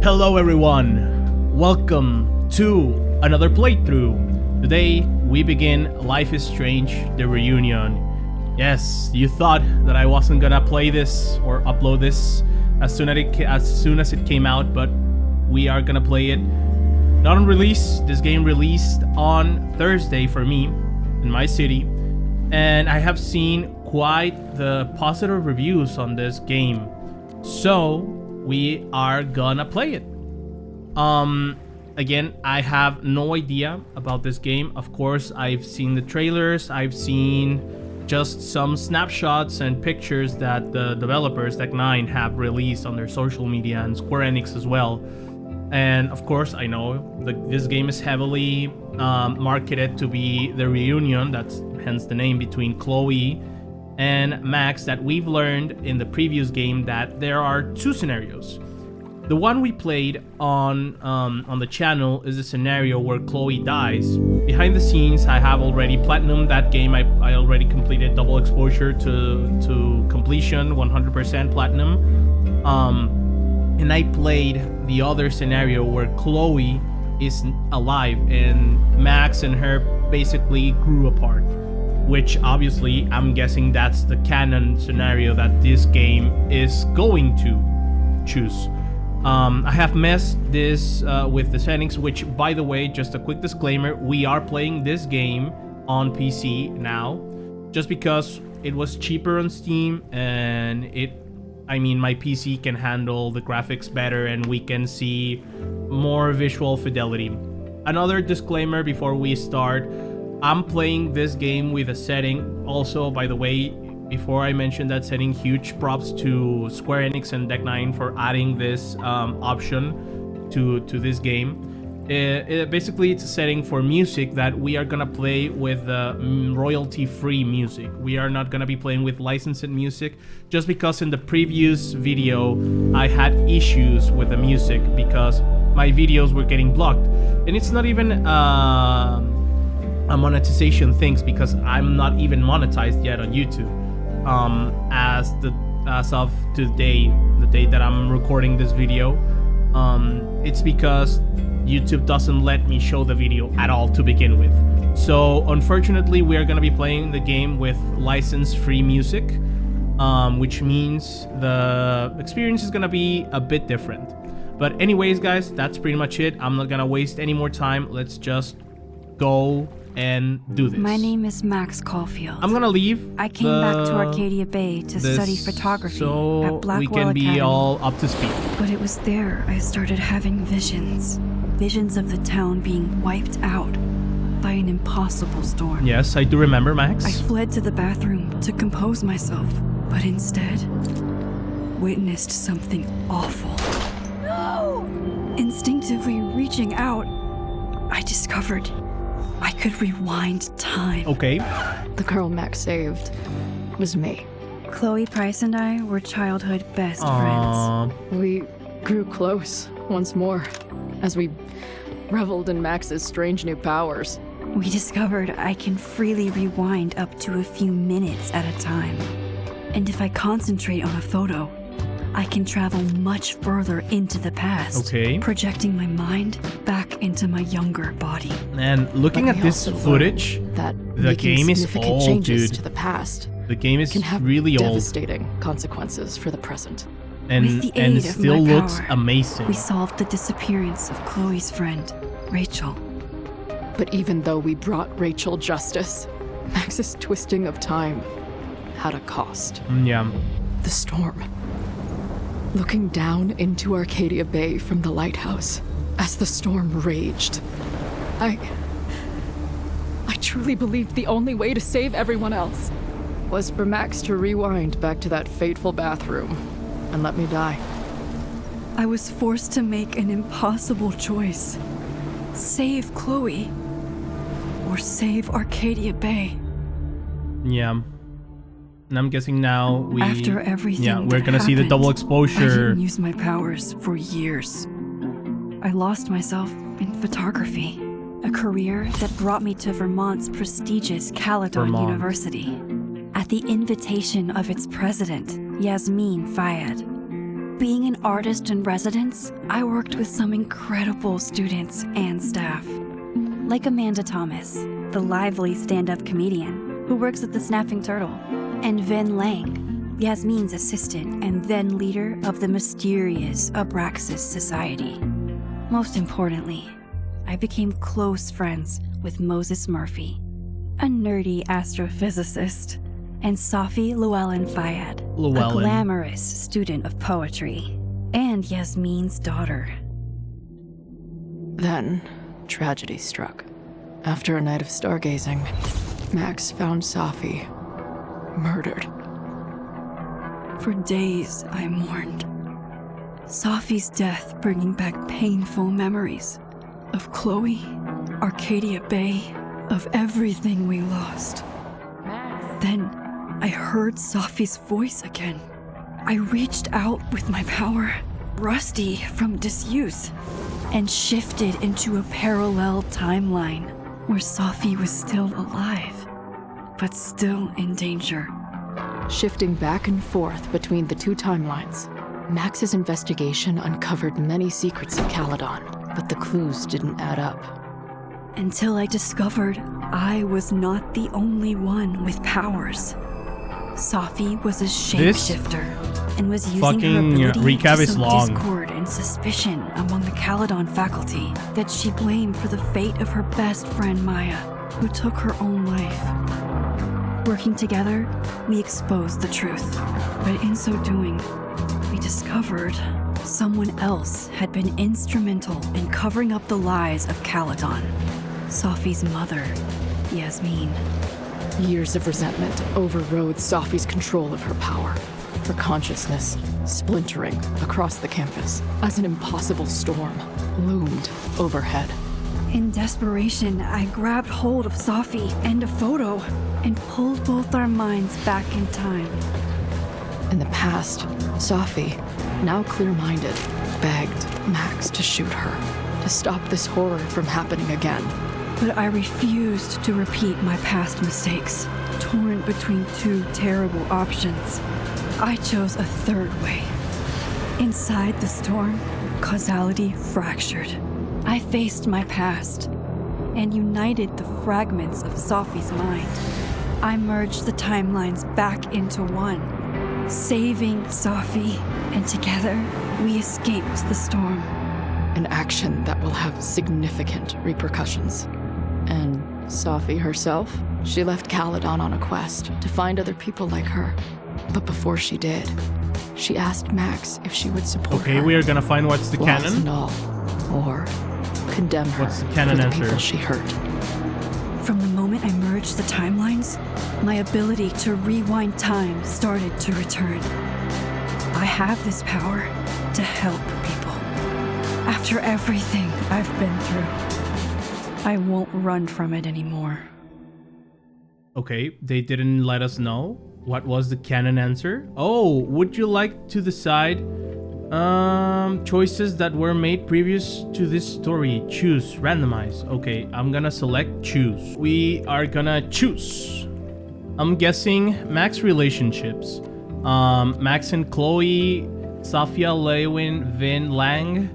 Hello everyone, welcome to another playthrough. Today we begin Life is Strange, the reunion. Yes, you thought that I wasn't gonna play this or upload this as soon as it came out, but we are gonna play it. Not on release, this game released on Thursday for me in my city, and I have seen quite the positive reviews on this game, so we are gonna play it. Again, I have no idea about this game. Of course, I've seen the trailers, I've seen just some snapshots and pictures that the developers, Ep.1, have released on their social media, and Square Enix as well. And of course, I know this game is heavily marketed to be the reunion, that's hence the name, between Chloe and Max, that we've learned in the previous game that there are two scenarios. The one we played on the channel is a scenario where Chloe dies. Behind the scenes, I have already platinumed that game. I already completed double exposure to completion, 100% platinum. And I played the other scenario where Chloe is alive and Max and her basically grew apart. Which obviously, I'm guessing that's the canon scenario that this game is going to choose. I have messed this with the settings, which, by the way, just a quick disclaimer, we are playing this game on PC now, just because it was cheaper on Steam, and my PC can handle the graphics better and we can see more visual fidelity. Another disclaimer before we start, I'm playing this game with a setting. Also, by the way, before I mention that setting, huge props to Square Enix and Ep.1 for adding this option to this game. Basically, it's a setting for music that we are gonna play with royalty-free music. We are not gonna be playing with licensed music, just because in the previous video I had issues with the music because my videos were getting blocked. And it's not even a monetization things, because I'm not even monetized yet on YouTube. As of today, the day that I'm recording this video, it's because YouTube doesn't let me show the video at all to begin with. So unfortunately, we are gonna be playing the game with license-free music, which means the experience is gonna be a bit different. But anyways, guys, that's pretty much it. I'm not gonna waste any more time. Let's just go and do this. My name is Max Caulfield. I'm gonna leave. I came back to Arcadia Bay to study photography at Blackout we can be Academy. all up to speed. But it was there I started having visions. Visions of the town being wiped out by an impossible storm. Yes, I do remember, Max. I fled to the bathroom to compose myself, but instead witnessed something awful. No! Instinctively reaching out, I discovered I could rewind time. Okay. The girl Max saved was me. Chloe Price and I were childhood best Aww. friends. We grew close once more as we reveled in Max's strange new powers. We discovered I can freely rewind up to a few minutes at a time. And if I concentrate on a photo, I can travel much further into the past, Okay. projecting my mind back into my younger body. And looking But at we this also footage, learned that the making game is significant old, changes dude. to the past the game is can have really old, devastating consequences for the present. With and the and aid it of still my looks power, amazing. We solved the disappearance of Chloe's friend, Rachel. But even though we brought Rachel justice, Max's twisting of time had a cost. Yeah. The storm. Looking down into Arcadia Bay from the lighthouse as the storm raged, I truly believed the only way to save everyone else was for Max to rewind back to that fateful bathroom and let me die. I was forced to make an impossible choice. Save Chloe, or save Arcadia Bay. Yeah. And I'm guessing now After everything yeah, we're that gonna see the happened, double I exposure. didn't use my powers for years. I lost myself in photography, a career that brought me to Vermont's prestigious Caledon Vermont. University. At the invitation of its president, Yasmin Fayed. Being an artist in residence, I worked with some incredible students and staff. Like Amanda Thomas, the lively stand-up comedian who works at the Snapping Turtle, and Vin Lang, Yasmin's assistant and then leader of the mysterious Abraxas Society. Most importantly, I became close friends with Moses Murphy, a nerdy astrophysicist, and Sophie Llewellyn-Fayad, a glamorous student of poetry, and Yasmin's daughter. Then, tragedy struck. After a night of stargazing, Max found Sophie murdered. For days, I mourned. Sophie's death bringing back painful memories of Chloe, Arcadia Bay, of everything we lost. Then, I heard Sophie's voice again. I reached out with my power, rusty from disuse, and shifted into a parallel timeline where Sophie was still alive, but still in danger. Shifting back and forth between the two timelines, Max's investigation uncovered many secrets of Caledon, but the clues didn't add up. Until I discovered I was not the only one with powers. Sophie was a shapeshifter and was using her ability to sow discord and suspicion among the Caledon faculty that she blamed for the fate of her best friend Maya, who took her own life. Working together, we exposed the truth, but in so doing, we discovered someone else had been instrumental in covering up the lies of Caledon. Sophie's mother, Yasmin. Years of resentment overrode Sophie's control of her power. Her consciousness splintering across the campus as an impossible storm loomed overhead. In desperation, I grabbed hold of Sophie and a photo and pulled both our minds back in time. In the past, Sophie, now clear-minded, begged Max to shoot her, to stop this horror from happening again. But I refused to repeat my past mistakes, torn between two terrible options. I chose a third way. Inside the storm, causality fractured. I faced my past and united the fragments of Sophie's mind. I merged the timelines back into one, saving Sophie, and together we escaped the storm. An action that will have significant repercussions. And Sophie herself? She left Caledon on a quest to find other people like her. But before she did, she asked Max if she would support her. Okay, we are gonna find what's the canon. And all, or condemn her What's the canon for the answer? people she hurt. From the moment I merged the timelines, my ability to rewind time started to return. I have this power to help people. After everything I've been through, I won't run from it anymore. Okay, they didn't let us know. What was the canon answer? Oh, would you like to decide choices that were made previous to this story? Choose, randomize. Okay, I'm gonna select choose. We are gonna choose. I'm guessing Max relationships. Max and Chloe, Sophia Lewin, Vin Lang,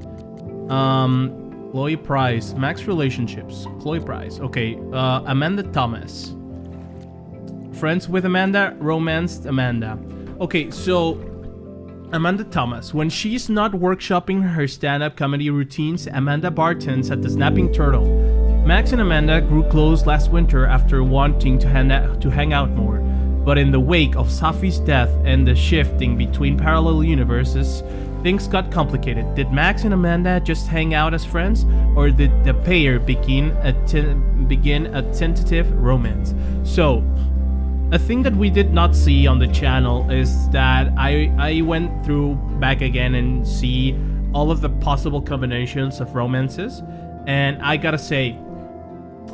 Chloe Price. Max relationships. Chloe Price. Okay, Amanda Thomas. Friends with Amanda, romanced Amanda. Okay, so Amanda Thomas. When she's not workshopping her stand-up comedy routines, Amanda bartends at the Snapping Turtle. Max and Amanda grew close last winter after wanting to hang out more. But in the wake of Sophie's death and the shifting between parallel universes, things got complicated. Did Max and Amanda just hang out as friends, or did the pair begin a tentative romance? So, a thing that we did not see on the channel is that I went through back again and see all of the possible combinations of romances, and I gotta say,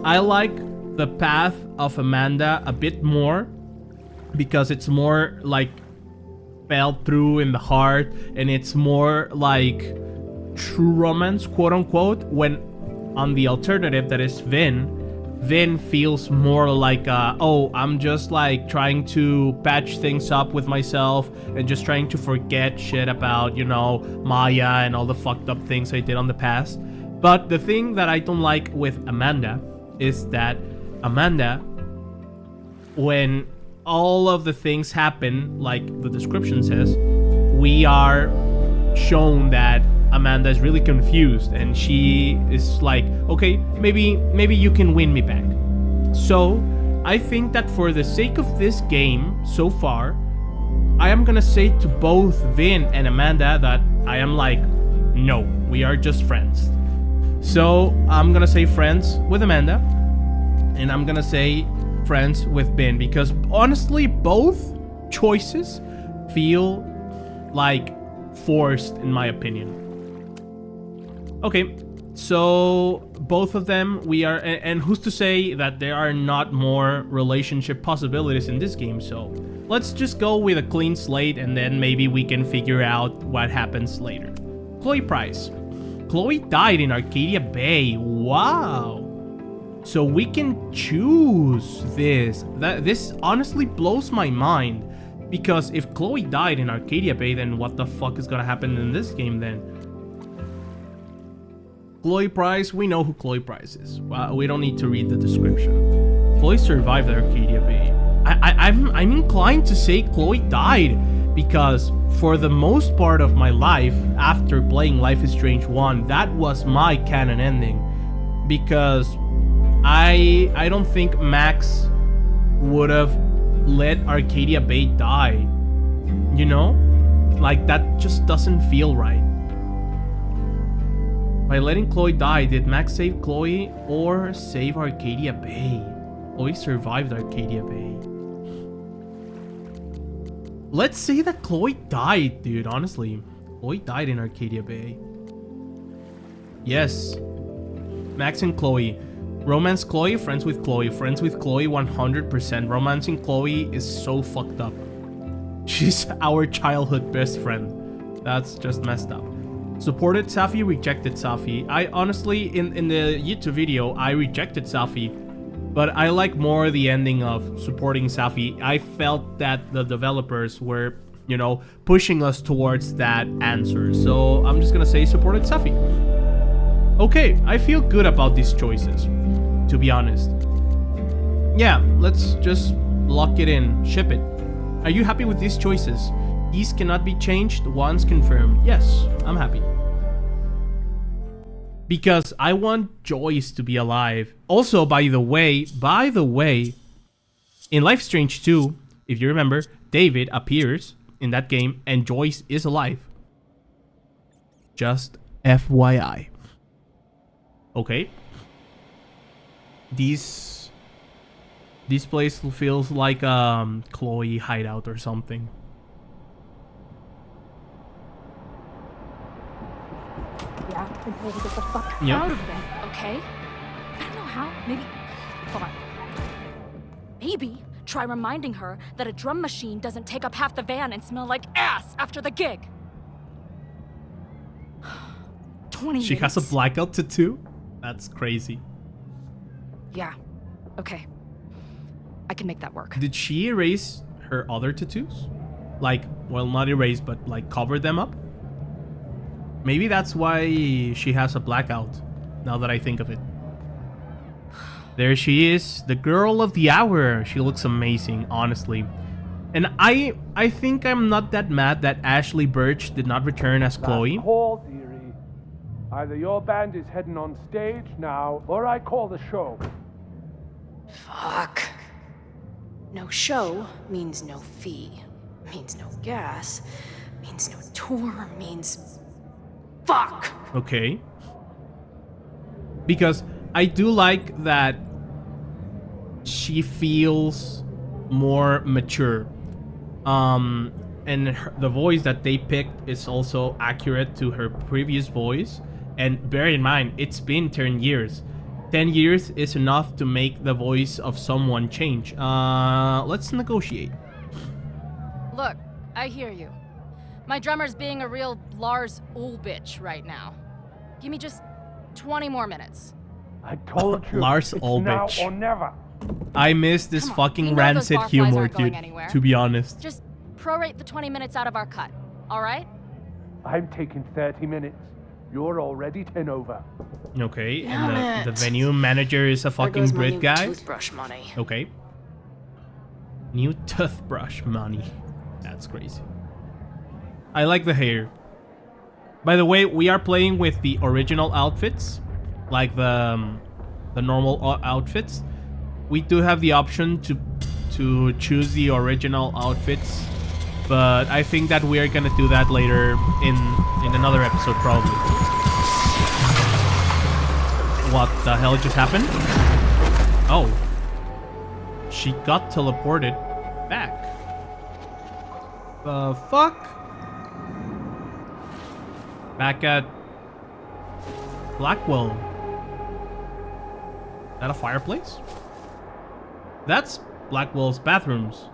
I like the path of Amanda a bit more because it's more like felt through in the heart, and it's more like true romance, quote unquote, when on the alternative that is Vin, Vin feels more like, oh, I'm just like trying to patch things up with myself and just trying to forget shit about, you know, Maya and all the fucked up things I did on the past. But the thing that I don't like with Amanda is that Amanda, when all of the things happen, like the description says, we are shown that Amanda is really confused and she is like, okay, maybe you can win me back. So I think that for the sake of this game so far, I am gonna say to both Vin and Amanda that I am like, no, we are just friends. So I'm gonna say friends with Amanda, and I'm gonna say friends with Vin, because honestly both choices feel like forced in my opinion. Okay, so both of them we are, and who's to say that there are not more relationship possibilities in this game? So let's just go with a clean slate and then maybe we can figure out what happens later. Chloe Price. Chloe died in Arcadia Bay. Wow. So we can choose this. This honestly blows my mind, because if Chloe died in Arcadia Bay, then what the fuck is gonna happen in this game then? Chloe Price, we know who Chloe Price is. Well, we don't need to read the description. Chloe survived Arcadia Bay. I'm inclined to say Chloe died, because for the most part of my life, after playing Life is Strange 1, that was my canon ending. Because I don't think Max would have let Arcadia Bay die. You know? Like, that just doesn't feel right. By letting Chloe die, did Max save Chloe or save Arcadia Bay? Chloe survived Arcadia Bay. Let's say that Chloe died, dude, honestly. Chloe died in Arcadia Bay. Yes. Max and Chloe. Romance Chloe, friends with Chloe. Friends with Chloe 100%. Romancing Chloe is so fucked up. She's our childhood best friend. That's just messed up. Supported Sophie, rejected Sophie. I honestly, in the YouTube video, I rejected Sophie. But I like more the ending of supporting Sophie. I felt that the developers were, you know, pushing us towards that answer. So I'm just gonna say supported Sophie. Okay, I feel good about these choices, to be honest. Yeah, let's just lock it in, ship it. Are you happy with these choices? These cannot be changed once confirmed. Yes, I'm happy. Because I want Joyce to be alive. Also, by the way, in Life is Strange 2, if you remember, David appears in that game and Joyce is alive. Just FYI. Okay. This place feels like Chloe hideout or something. Yeah, and told her to get the fuck out of there, okay? I don't know how. Maybe. Hold on. Maybe try reminding her that a drum machine doesn't take up half the van and smell like ass after the gig. 20 She minutes. has a blackout tattoo? That's crazy. Yeah. Okay. I can make that work. Did she erase her other tattoos? Like, well, not erase, but like cover them up? Maybe that's why she has a blackout, now that I think of it. There she is, the girl of the hour. She looks amazing, honestly. And I think I'm not that mad that Ashley Birch did not return as Chloe. Call, dearie. Either your band is heading on stage now, or I call the show. Fuck. No show means no fee, means no gas, means no tour, means... Fuck! Okay. Because I do like that she feels more mature. And the voice that they picked is also accurate to her previous voice. And bear in mind, it's been 10 years. 10 years is enough to make the voice of someone change. Let's negotiate. Look, I hear you. My drummer's being a real Lars Ulrich right now. Give me just 20 more minutes. I told you. Lars it's Ulrich. now or never. I miss this Come on, fucking we know those rancid barflies humor, aren't going dude. anywhere. To be honest. Just prorate the 20 minutes out of our cut, all right? I'm taking 30 minutes. You're already 10 over. Okay, Damn and the it. venue manager is a There fucking goes my Brit new guy. toothbrush money. Okay. New toothbrush money. That's crazy. I like the hair. By the way, we are playing with the original outfits, like the normal outfits. We do have the option to choose the original outfits, but I think that we are gonna do that later in another episode probably. What the hell just happened? Oh. She got teleported back. The fuck? Back at Blackwell. Is that a fireplace? That's Blackwell's bathrooms.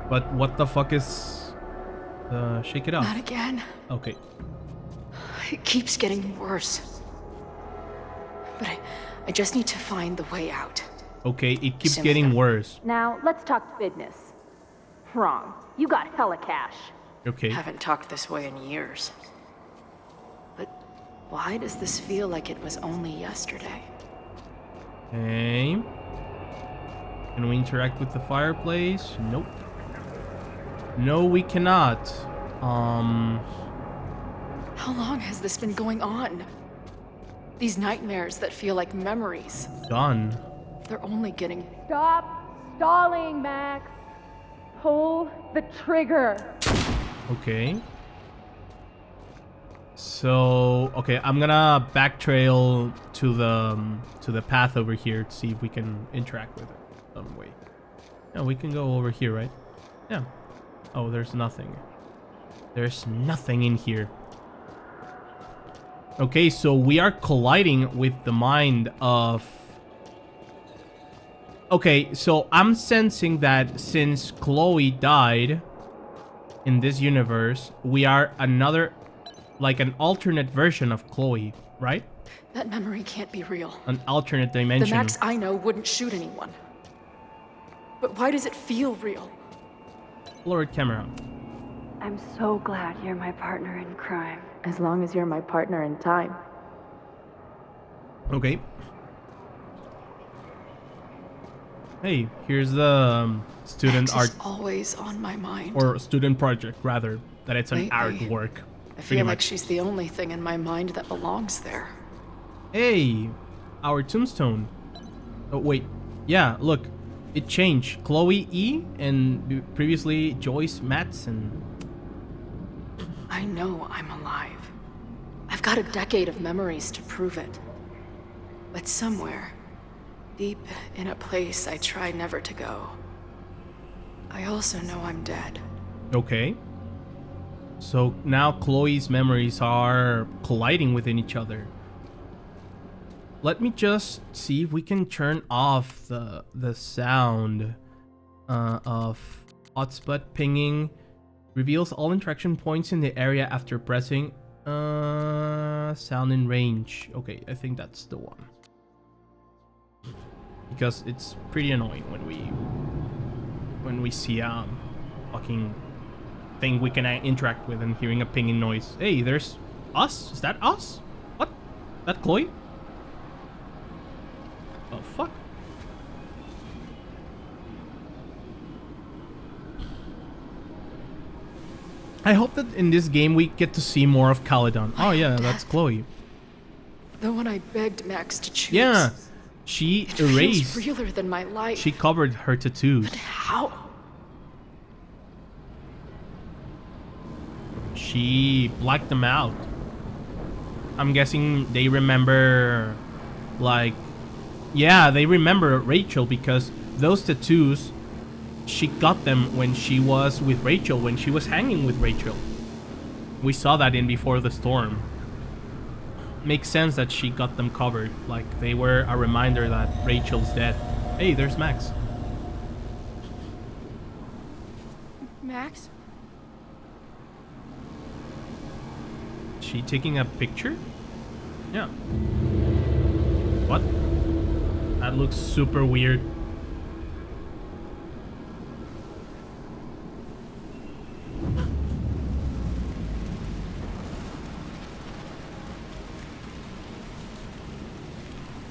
But what the fuck is shake it off? Not again. Okay. It keeps getting worse. But I just need to find the way out. Okay, it keeps Assuming getting that- worse. Now, let's talk business. Wrong. You got hella cash. Okay. Haven't talked this way in years. But why does this feel like it was only yesterday? Okay. Can we interact with the fireplace? Nope. No, we cannot. How long has this been going on? These nightmares that feel like memories. Done. They're only getting... Stop stalling, Max. Pull the trigger. Okay. So, okay, I'm gonna backtrail to the path over here to see if we can interact with it some way. Yeah, we can go over here, right? Yeah. Oh, there's nothing. There's nothing in here. Okay, so we are colliding with the mind of... Okay, so I'm sensing that since Chloe died in this universe, we are another, like an alternate version of Chloe, right? That memory can't be real. An alternate The dimension. Max I know wouldn't shoot anyone. But why does it feel real? Polaroid camera. I'm so glad you're my partner in crime. As long as you're my partner in time. Okay. Hey, here's the student Max art is always on my mind. or student project rather. That it's an Lately, artwork. I pretty feel like much. she's the only thing in my mind that belongs there. Hey, our tombstone. Oh wait, yeah. Look, it changed. Chloe E and previously Joyce Matson. I know I'm alive. I've got a decade of memories to prove it. But somewhere, deep in a place I try never to go, I also know I'm dead. Okay. So now Chloe's memories are colliding within each other. Let me just see if we can turn off the sound of hotspot pinging. Reveals all interaction points in the area after pressing sound in range. Okay, I think that's the one. Because it's pretty annoying when we see fucking thing we can interact with and hearing a pinging noise. Hey, there's us? Is that us? What? That Chloe? Oh fuck. I hope that in this game we get to see more of Caledon. Oh yeah, that's Chloe. The one I begged Max to choose. Yeah, she It erased. feels realer than my life. She covered her tattoos. But how? She blacked them out. I'm guessing they remember, like, yeah, they remember Rachel because those tattoos, she got them when she was with Rachel, when she was hanging with Rachel. We saw that in Before the Storm. Makes sense that she got them covered, like they were a reminder that Rachel's dead. Hey, there's Max. Max? She taking a picture? Yeah. What? That looks super weird.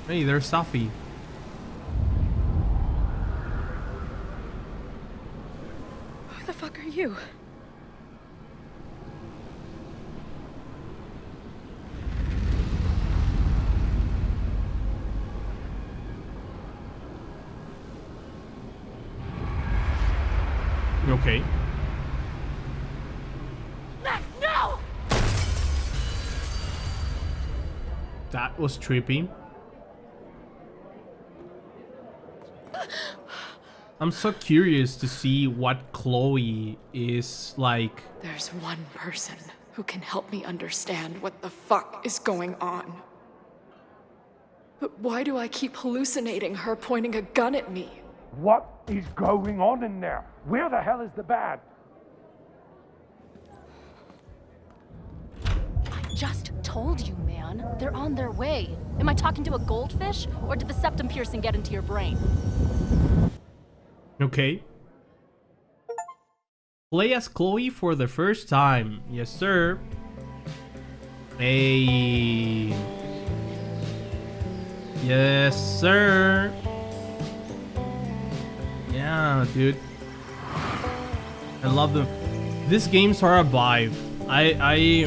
Hey, there's Sophie. Who the fuck are you? Okay. Max, no! That was trippy. I'm so curious to see what Chloe is like. There's one person who can help me understand what the fuck is going on. But why do I keep hallucinating her pointing a gun at me? What is going on in there? Where the hell is the bad? I just told you, man. They're on their way. Am I talking to a goldfish, or did the septum piercing get into your brain? Okay. Play as Chloe for the first time. Yes, sir. Hey. Yes, sir. Yeah, dude. I love them. These games are a vibe. I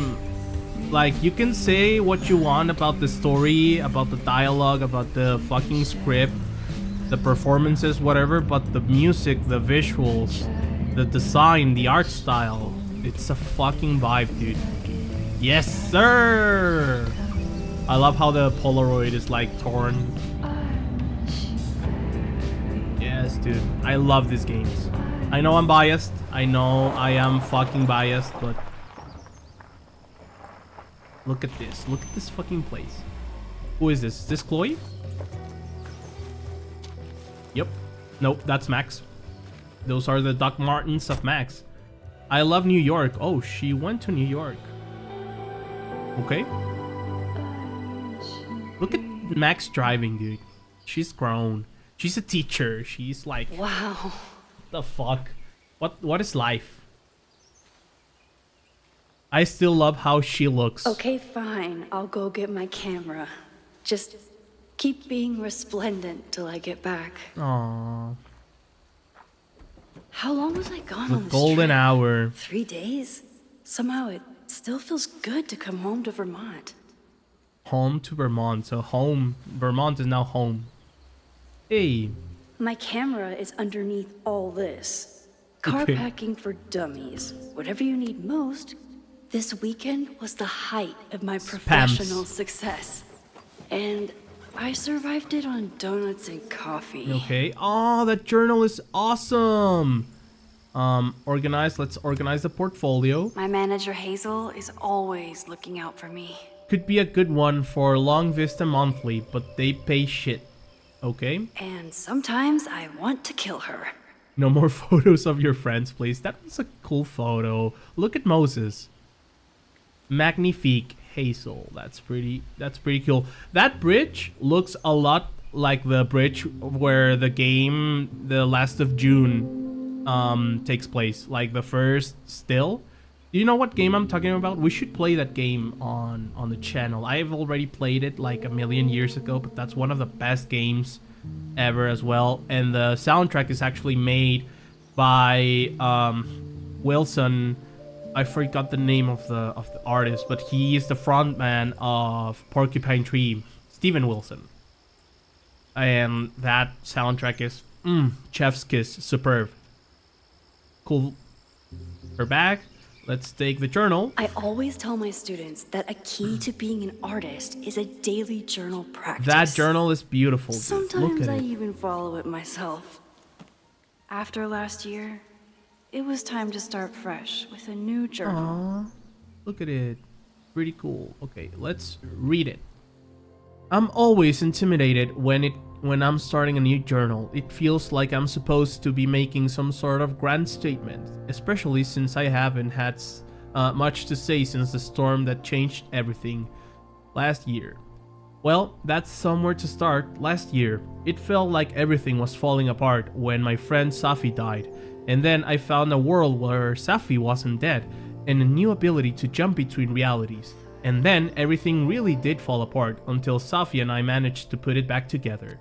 like, you can say what you want about the story, about the dialogue, about the fucking script, the performances, whatever, but the music, the visuals, the design, the art style, it's a fucking vibe, dude. Yes, sir. I love how the Polaroid is like torn. Yes, dude. I love these games. I know I'm biased. I know I am fucking biased, but look at this. Look at this fucking place. Who is this? Is this Chloe? Yep. Nope, that's Max. Those are the Doc Martens of Max. I love New York. Oh, she went to New York. Okay. Look at Max driving, dude. She's grown. She's a teacher. She's like, Wow. the fuck? What is life? I still love how she looks. Okay, fine. I'll go get my camera. Just keep being resplendent till I get back. Aww. How long was I gone The on this golden trip? hour. 3 days? Somehow it still feels good to come home to Vermont. Home to Vermont. So home. Vermont is now home. Hey. My camera is underneath all this. Car Okay. packing for dummies. Whatever you need most. This weekend was the height of my professional success. And I survived it on donuts and coffee. Okay. Oh, that journal is awesome. Organize. Let's organize the portfolio. My manager Hazel is always looking out for me. Could be a good one for Long Vista Monthly, but they pay shit. Okay. And sometimes I want to kill her. No more photos of your friends, please. That was a cool photo. Look at Moses. Magnifique Hazel. That's pretty cool. That bridge looks a lot like the bridge where the game The Last of June takes place. Like the first still. Do you know what game I'm talking about? We should play that game on the channel. I've already played it like a million years ago, but that's one of the best games ever as well. And the soundtrack is actually made by Wilson. I forgot the name of the artist, but he is the frontman of Porcupine Tree, Steven Wilson. And that soundtrack is chef's kiss, superb. Cool. We're back. Let's take the journal. I always tell my students that a key to being an artist is a daily journal practice. That journal is beautiful, dude. Look Sometimes at I it. even follow it myself. After last year, it was time to start fresh with a new journal. Aww. Look at it. Pretty cool. Okay, let's read it. I'm always intimidated when I'm starting a new journal. It feels like I'm supposed to be making some sort of grand statement, especially since I haven't had much to say since the storm that changed everything last year. Well, that's somewhere to start. Last year, it felt like everything was falling apart when my friend Sophie died, and then I found a world where Sophie wasn't dead, and a new ability to jump between realities. And then everything really did fall apart until Sophie and I managed to put it back together.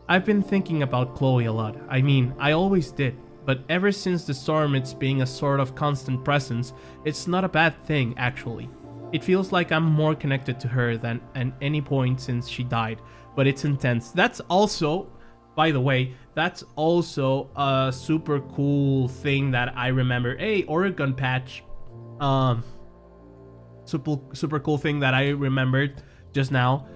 I've been thinking about Chloe a lot. I mean, I always did, but ever since the storm it's being a sort of constant presence, it's not a bad thing actually. It feels like I'm more connected to her than at any point since she died, but it's intense. That's also, by the way, that's also a super cool thing that I remember. Hey, Oregon patch. Super cool thing that I remembered just now.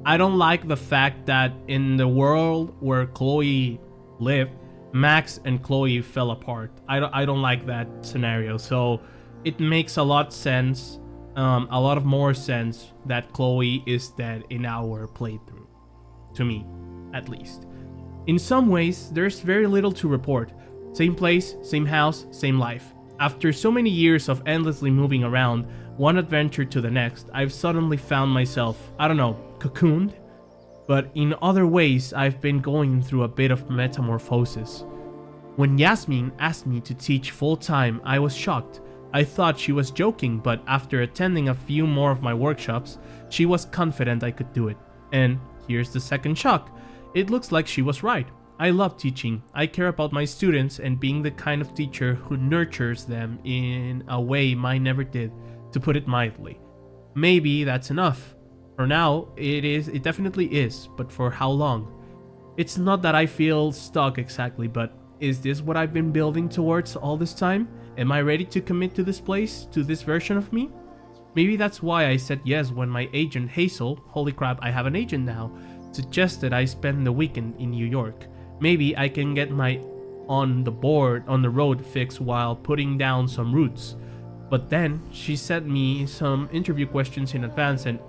I don't like the fact that in the world where Chloe lived, Max and Chloe fell apart. I don't like that scenario. So it makes a lot of more sense that Chloe is dead in our playthrough. To me, at least. In some ways, there's very little to report. Same place, same house, same life. After so many years of endlessly moving around, one adventure to the next, I've suddenly found myself, I don't know, cocooned? But in other ways, I've been going through a bit of metamorphosis. When Yasmin asked me to teach full-time, I was shocked. I thought she was joking, but after attending a few more of my workshops, she was confident I could do it. And here's the second shock. It looks like she was right. I love teaching. I care about my students and being the kind of teacher who nurtures them in a way mine never did, to put it mildly. Maybe that's enough. For now, it definitely is, but for how long? It's not that I feel stuck exactly, but is this what I've been building towards all this time? Am I ready to commit to this place, to this version of me? Maybe that's why I said yes when my agent Hazel, holy crap, I have an agent now, suggested I spend the weekend in New York. Maybe I can get my on the road fix while putting down some roots. But then she sent me some interview questions in advance and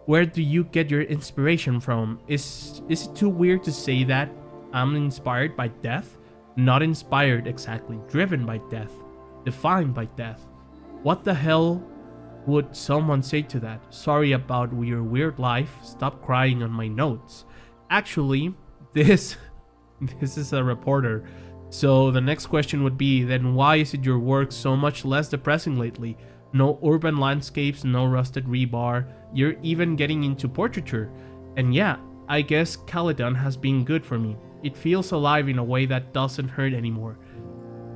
where do you get your inspiration from? Is it too weird to say that I'm inspired by death? Not inspired exactly, driven by death, defined by death. What the hell would someone say to that? Sorry about your weird life, stop crying on my notes. Actually, this is a reporter. So the next question would be, then why is it your work so much less depressing lately? No urban landscapes, no rusted rebar, you're even getting into portraiture. And yeah, I guess Caledon has been good for me. It feels alive in a way that doesn't hurt anymore.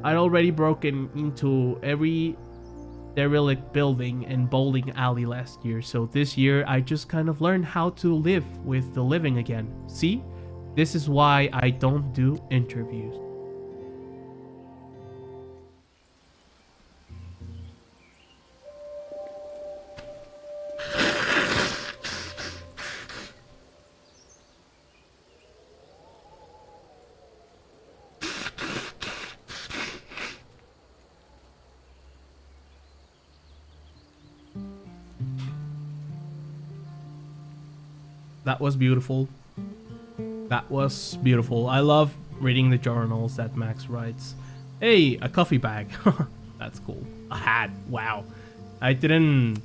I'd already broken into every derelict building and bowling alley last year, so this year I just kind of learned how to live with the living again. See? This is why I don't do interviews. That was beautiful. That was beautiful. I love reading the journals that Max writes. Hey, a coffee bag. That's cool. A hat. Wow. I didn't,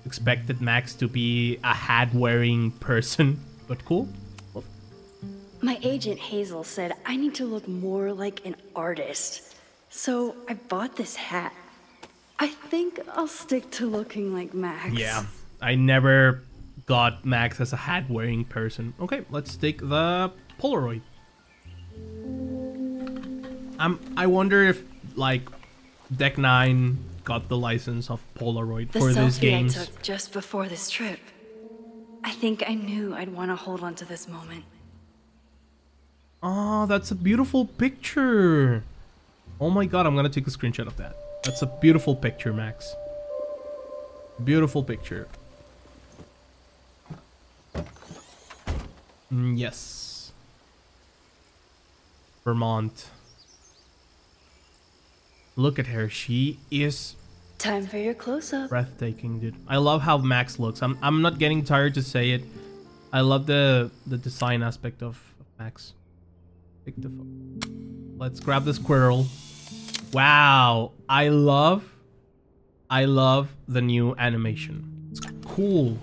expected Max to be a hat-wearing person, but cool. My agent Hazel said I need to look more like an artist. So I bought this hat. I think I'll stick to looking like Max. Yeah, I never got Max as a hat-wearing person. Okay, let's take the Polaroid. I wonder if, Deck 9 got the license of Polaroid for these games. The selfie I took just before this trip. I think I knew I'd want to hold on to this moment. Oh, that's a beautiful picture. Oh my god, I'm gonna take a screenshot of that. That's a beautiful picture, Max. Beautiful picture. Yes. Vermont. Look at her. She is time for your close-up. Breathtaking, dude. I love how Max looks. I'm not getting tired to say it. I love the design aspect of Max. Let's grab the squirrel. Wow. I love I love the new animation. It's cool.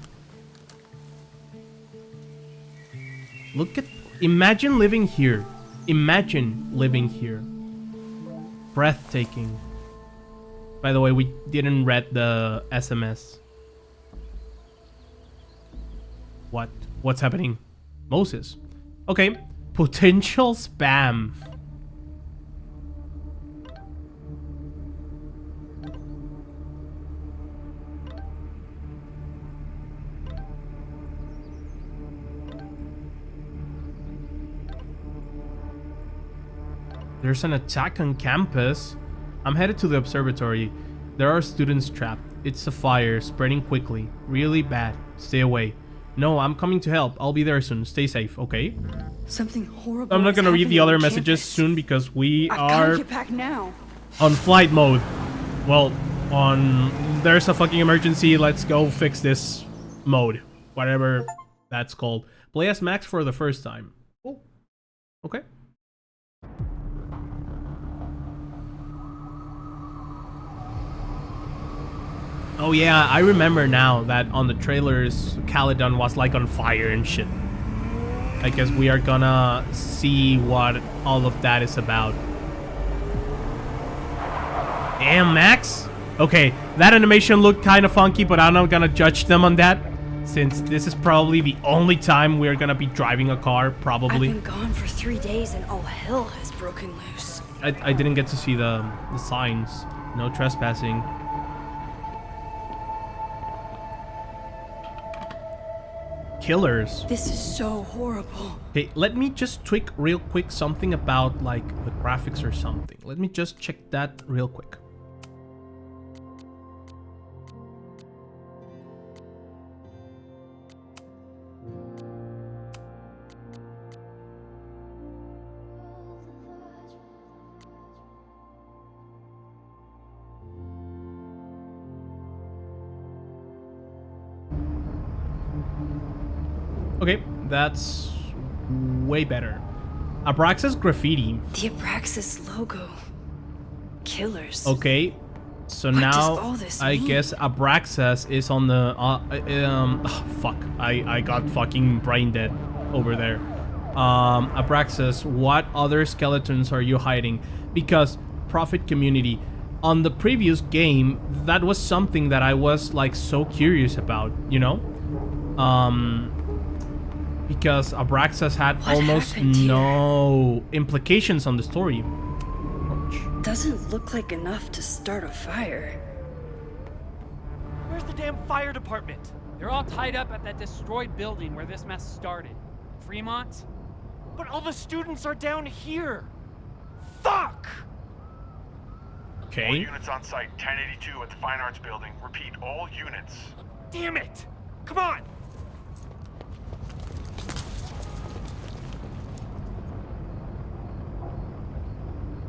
Look at... Imagine living here. Imagine living here. Breathtaking. By the way, we didn't read the SMS. What? What's happening? Moses. Okay. Potential spam. There's an attack on campus. I'm headed to the observatory. There are students trapped. It's a fire, spreading quickly. Really bad. Stay away. No, I'm coming to help. I'll be there soon. Stay safe, okay? Something horrible. I'm not gonna read the other messages campus. soon because we I are gotta get back now. on flight mode. Well, there's a fucking emergency. Let's go fix this mode. Whatever that's called. Play as Max for the first time. Oh, okay. Oh yeah, I remember now that on the trailers, Caledon was like on fire and shit. I guess we are gonna see what all of that is about. Damn, Max. Okay, that animation looked kind of funky, but I'm not gonna judge them on that, since this is probably the only time we're gonna be driving a car, probably. I've been gone for 3 days and all hell has broken loose. I didn't get to see the signs. No trespassing. Killers. This is so horrible. Okay, let me just tweak real quick something about like the graphics or something. Let me just check that real quick. Okay, that's way better. Abraxas graffiti. The Abraxas logo. Killers. Okay, so What now does all this I mean? guess Abraxas is on the oh, fuck. I got fucking brain dead over there. Abraxas, what other skeletons are you hiding? Because Prophet community, on the previous game, that was something that I was like so curious about, you know? Because Abraxas had What almost happened here? no implications on the story. Doesn't look like enough to start a fire. Where's the damn fire department? They're all tied up at that destroyed building where this mess started. Fremont? But all the students are down here! Fuck! All Okay. units on site, 1082 at the Fine Arts Building. Repeat, all units. Damn it! Come on!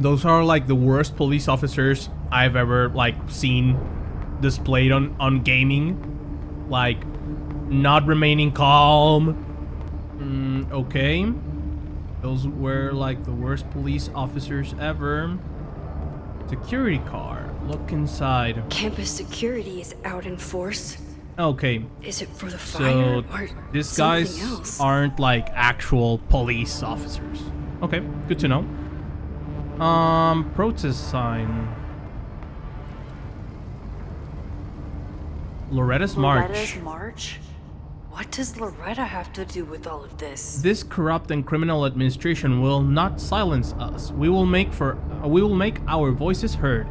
Those are like the worst police officers I've ever like seen displayed on gaming. Like not remaining calm. Okay. Those were like the worst police officers ever. Security car. Look inside. Campus security is out in force. Okay. Is it for the fire So or these something guys else? aren't like actual police officers. Okay, good to know. Protest sign. Loretta's March. March? What does Loretta have to do with all of this? This corrupt and criminal administration will not silence us. We will make our voices heard.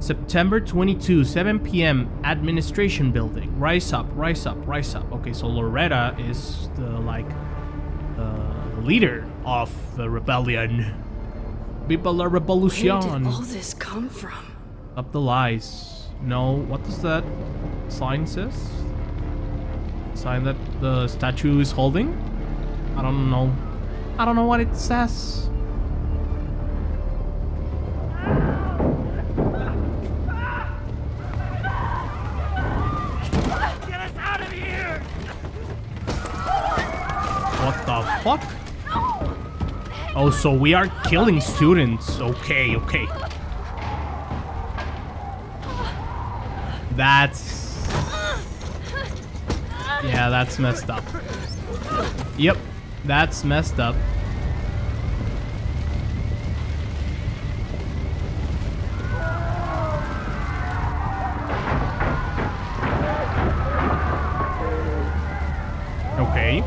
September 22, 7 p.m. Administration Building. Rise up, rise up, rise up. Okay, so Loretta is the leader of the rebellion. Viva la Where revolution. did all this come from? Up the lies. No, what does that sign says? Sign that the statue is holding? I don't know. I don't know what it says. Get us out of here! What the fuck? Oh, so we are killing students. Okay, okay. That's... Yeah, that's messed up. Yep, that's messed up. Okay.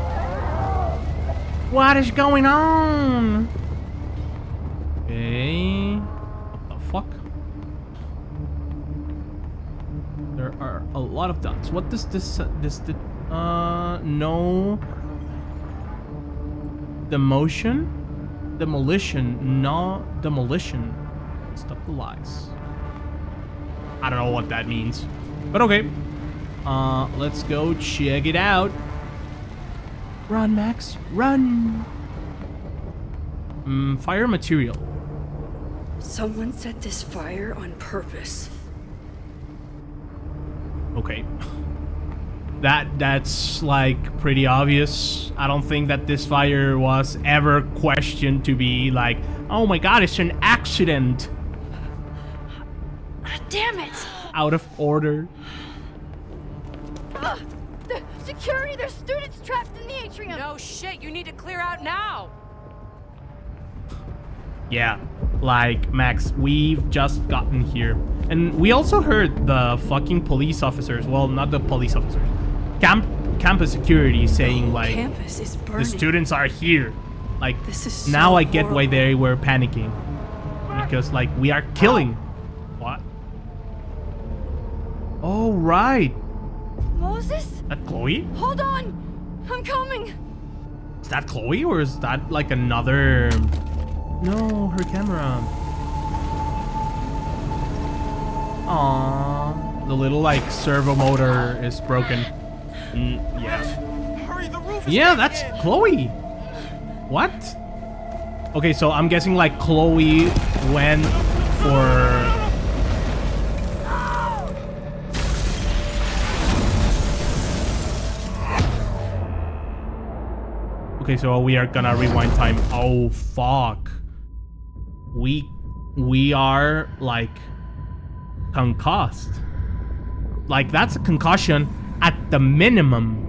What is going on? Okay. What the fuck? There are a lot of dots. What does this no demolition, no demolition. Stop the lies. I don't know what that means, but okay. Let's go check it out. Run, Max, run. Fire material. Someone set this fire on purpose. Okay. That's like pretty obvious. I don't think that this fire was ever questioned to be like, oh my god, it's an accident. Damn it! Out of order. The security, there's students trapped in the atrium. No shit, you need to clear out now. Yeah, like, Max, we've just gotten here. And we also heard the fucking police officers, well, not the police officers, campus security saying, like, campus is burning. the students are here. Like, This is now so I get why horrible. they were panicking. Because, like, we are killing. What? Oh, right. Moses? Is that Chloe? Hold on! I'm coming! Is that Chloe, or is that, like, another... No, her camera. Aww. The little, like, servo motor is broken. Yeah. Hurry, the roof is Yeah, caving that's in. Chloe. What? Okay, so I'm guessing, like, Chloe went for... Okay, so we are gonna rewind time. Oh, fuck. We are, like, concussed. Like, that's a concussion at the minimum.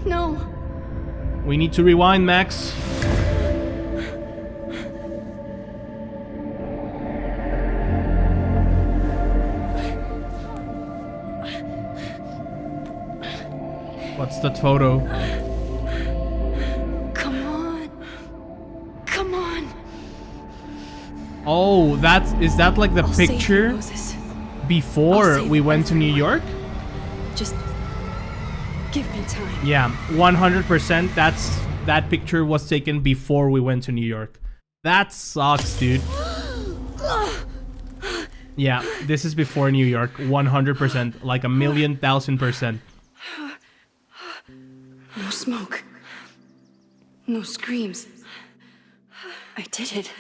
No. We need to rewind, Max. What's that photo? Come on. Oh, is that like the I'll save you, picture Moses. before save we you, went to New York? Just give me time. Yeah, 100%. That picture was taken before we went to New York. That sucks, dude. Yeah, this is before New York, 100%, like 1,000,000%. No smoke. No screams. I did it.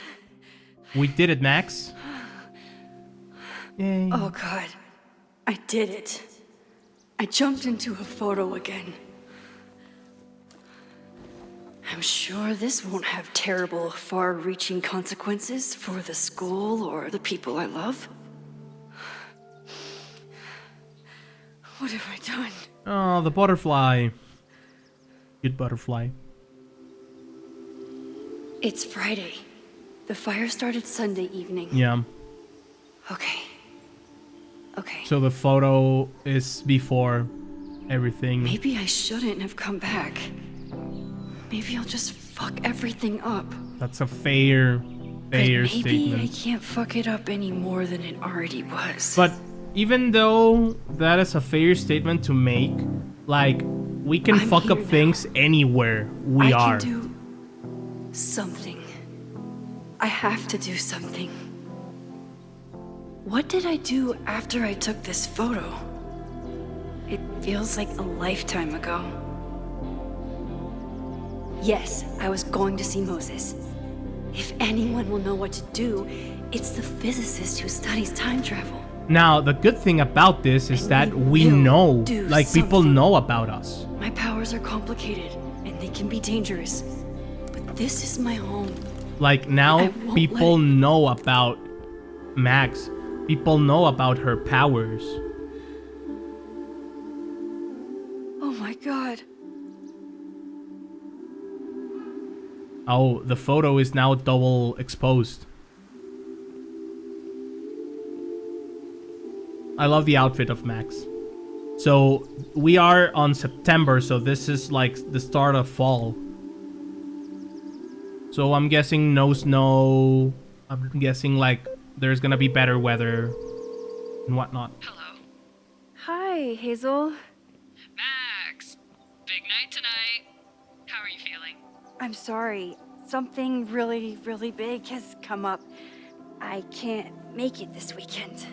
We did it, Max. Yay. Oh god. I did it. I jumped into a photo again. I'm sure this won't have terrible, far-reaching consequences for the school or the people I love. What have I done? Oh, the butterfly. Good butterfly. It's Friday. The fire started Sunday evening. Yeah. Okay. So the photo is before everything. Maybe I shouldn't have come back. Maybe I'll just fuck everything up. That's a fair Maybe statement. I can't fuck it up any more than it already was. But even though that is a fair statement to make, like, we can I'm fuck here up now. things anywhere we are. I can do something. I have to do something. What did I do after I took this photo? It feels like a lifetime ago. Yes, I was going to see Moses. If anyone will know what to do, it's the physicist who studies time travel. Now, the good thing about this is that we will know, do like, people something. know about us. My powers are complicated, and they can be dangerous. But this is my home. Like, I now won't people let it- know about Max. People know about her powers. Oh my god. Oh, the photo is now double exposed. I love the outfit of Max. So we are on September, so this is like the start of fall. So I'm guessing no snow. I'm guessing like there's gonna be better weather and whatnot. Hello. Hi, Hazel. Max. Big night tonight. How are you feeling? I'm sorry. Something really, really big has come up. I can't make it this weekend.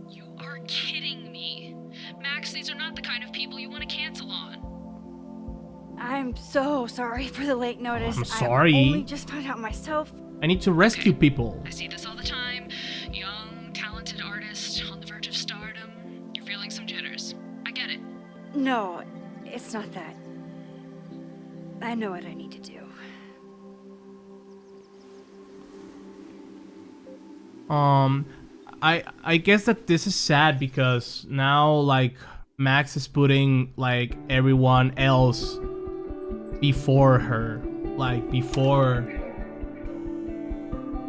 You are kidding me. Max, these are not the kind of people you want to cancel on. I'm so sorry for the late notice. I'm sorry. I only just found out myself. I need to rescue people. I see this all the time. Young, talented artist on the verge of stardom. You're feeling some jitters. I get it. No, it's not that. I know what I need to do. I guess that this is sad because now like Max is putting like everyone else before her, like before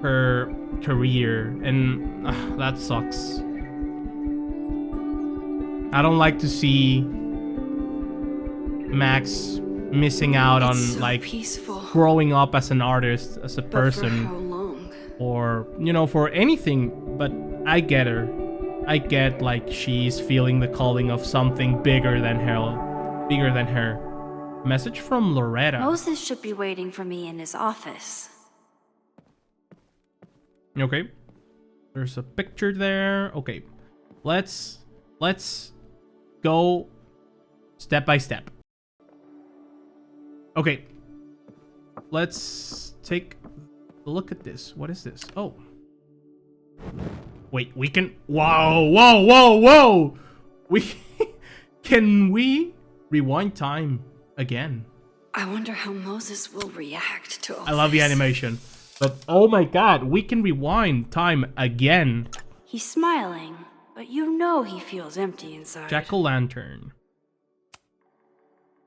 her career, and that sucks. I don't like to see Max missing out on so like peaceful. growing up as an artist, as a But person. for how long? Or, you know, for anything, but I get her. I get like she's feeling the calling of something bigger than her. Message from Loretta. Moses should be waiting for me in his office. Okay. There's a picture there. Okay. Let's go step by step. Okay. Let's take a look at this. What is this? Oh. Wait, we can... Whoa! Can we rewind time again? I wonder how Moses will react to all I love the animation. But oh my god, we can rewind time again. He's smiling, but you know he feels empty inside. Jack-o'-lantern.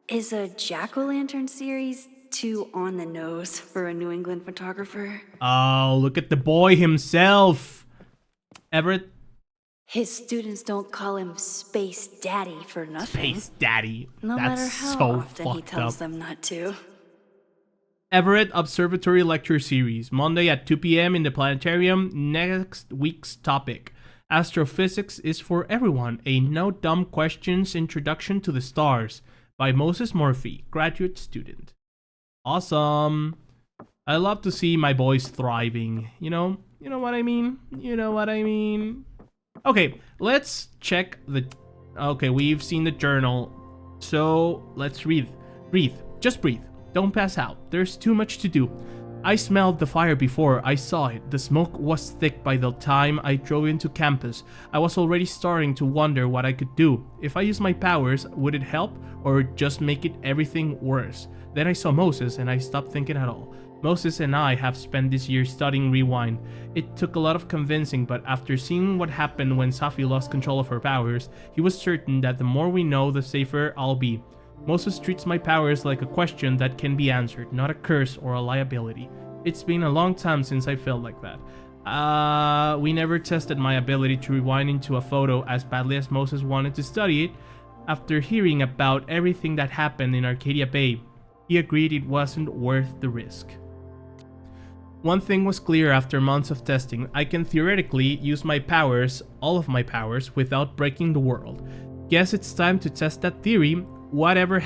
Is a jack-o'-lantern series too on the nose for a New England photographer? Oh, look at the boy himself. Everett. His students don't call him Space Daddy for nothing. Space Daddy. No That's matter how so often he fucked tells up. them not to. Everett Observatory Lecture Series, Monday at 2 p.m. in the planetarium. Next week's topic: Astrophysics is for Everyone, a no dumb questions introduction to the stars, by Moses Murphy, graduate student. Awesome. I love to see my boys thriving. You know what I mean? You know what I mean? Okay, let's check the... Okay, we've seen the journal. So, let's read. Breathe. Just breathe. Don't pass out. There's too much to do. I smelled the fire before I saw it. The smoke was thick by the time I drove into campus. I was already starting to wonder what I could do. If I used my powers, would it help or just make it everything worse? Then I saw Moses and I stopped thinking at all. Moses and I have spent this year studying Rewind. It took a lot of convincing, but after seeing what happened when Sophie lost control of her powers, he was certain that the more we know, the safer I'll be. Moses treats my powers like a question that can be answered, not a curse or a liability. It's been a long time since I felt like that. We never tested my ability to rewind into a photo as badly as Moses wanted to study it. After hearing about everything that happened in Arcadia Bay, he agreed it wasn't worth the risk. One thing was clear after months of testing: I can theoretically use my powers, all of my powers, without breaking the world. Guess it's time to test that theory. What even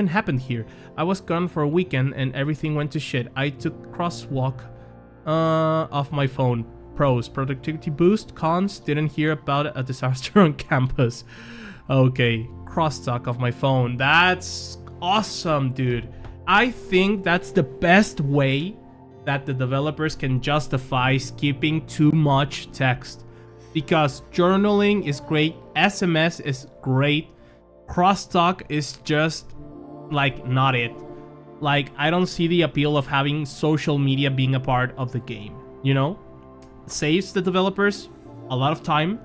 happened here? I was gone for a weekend and everything went to shit. I took crosswalk off my phone. Pros: productivity boost. Cons: didn't hear about a disaster on campus. Okay, crosstalk of my phone. That's awesome, dude. I think that's the best way that the developers can justify skipping too much text, because journaling is great, SMS is great, crosstalk is just like not it. Like, I don't see the appeal of having social media being a part of the game, you know? saves the developers a lot of time,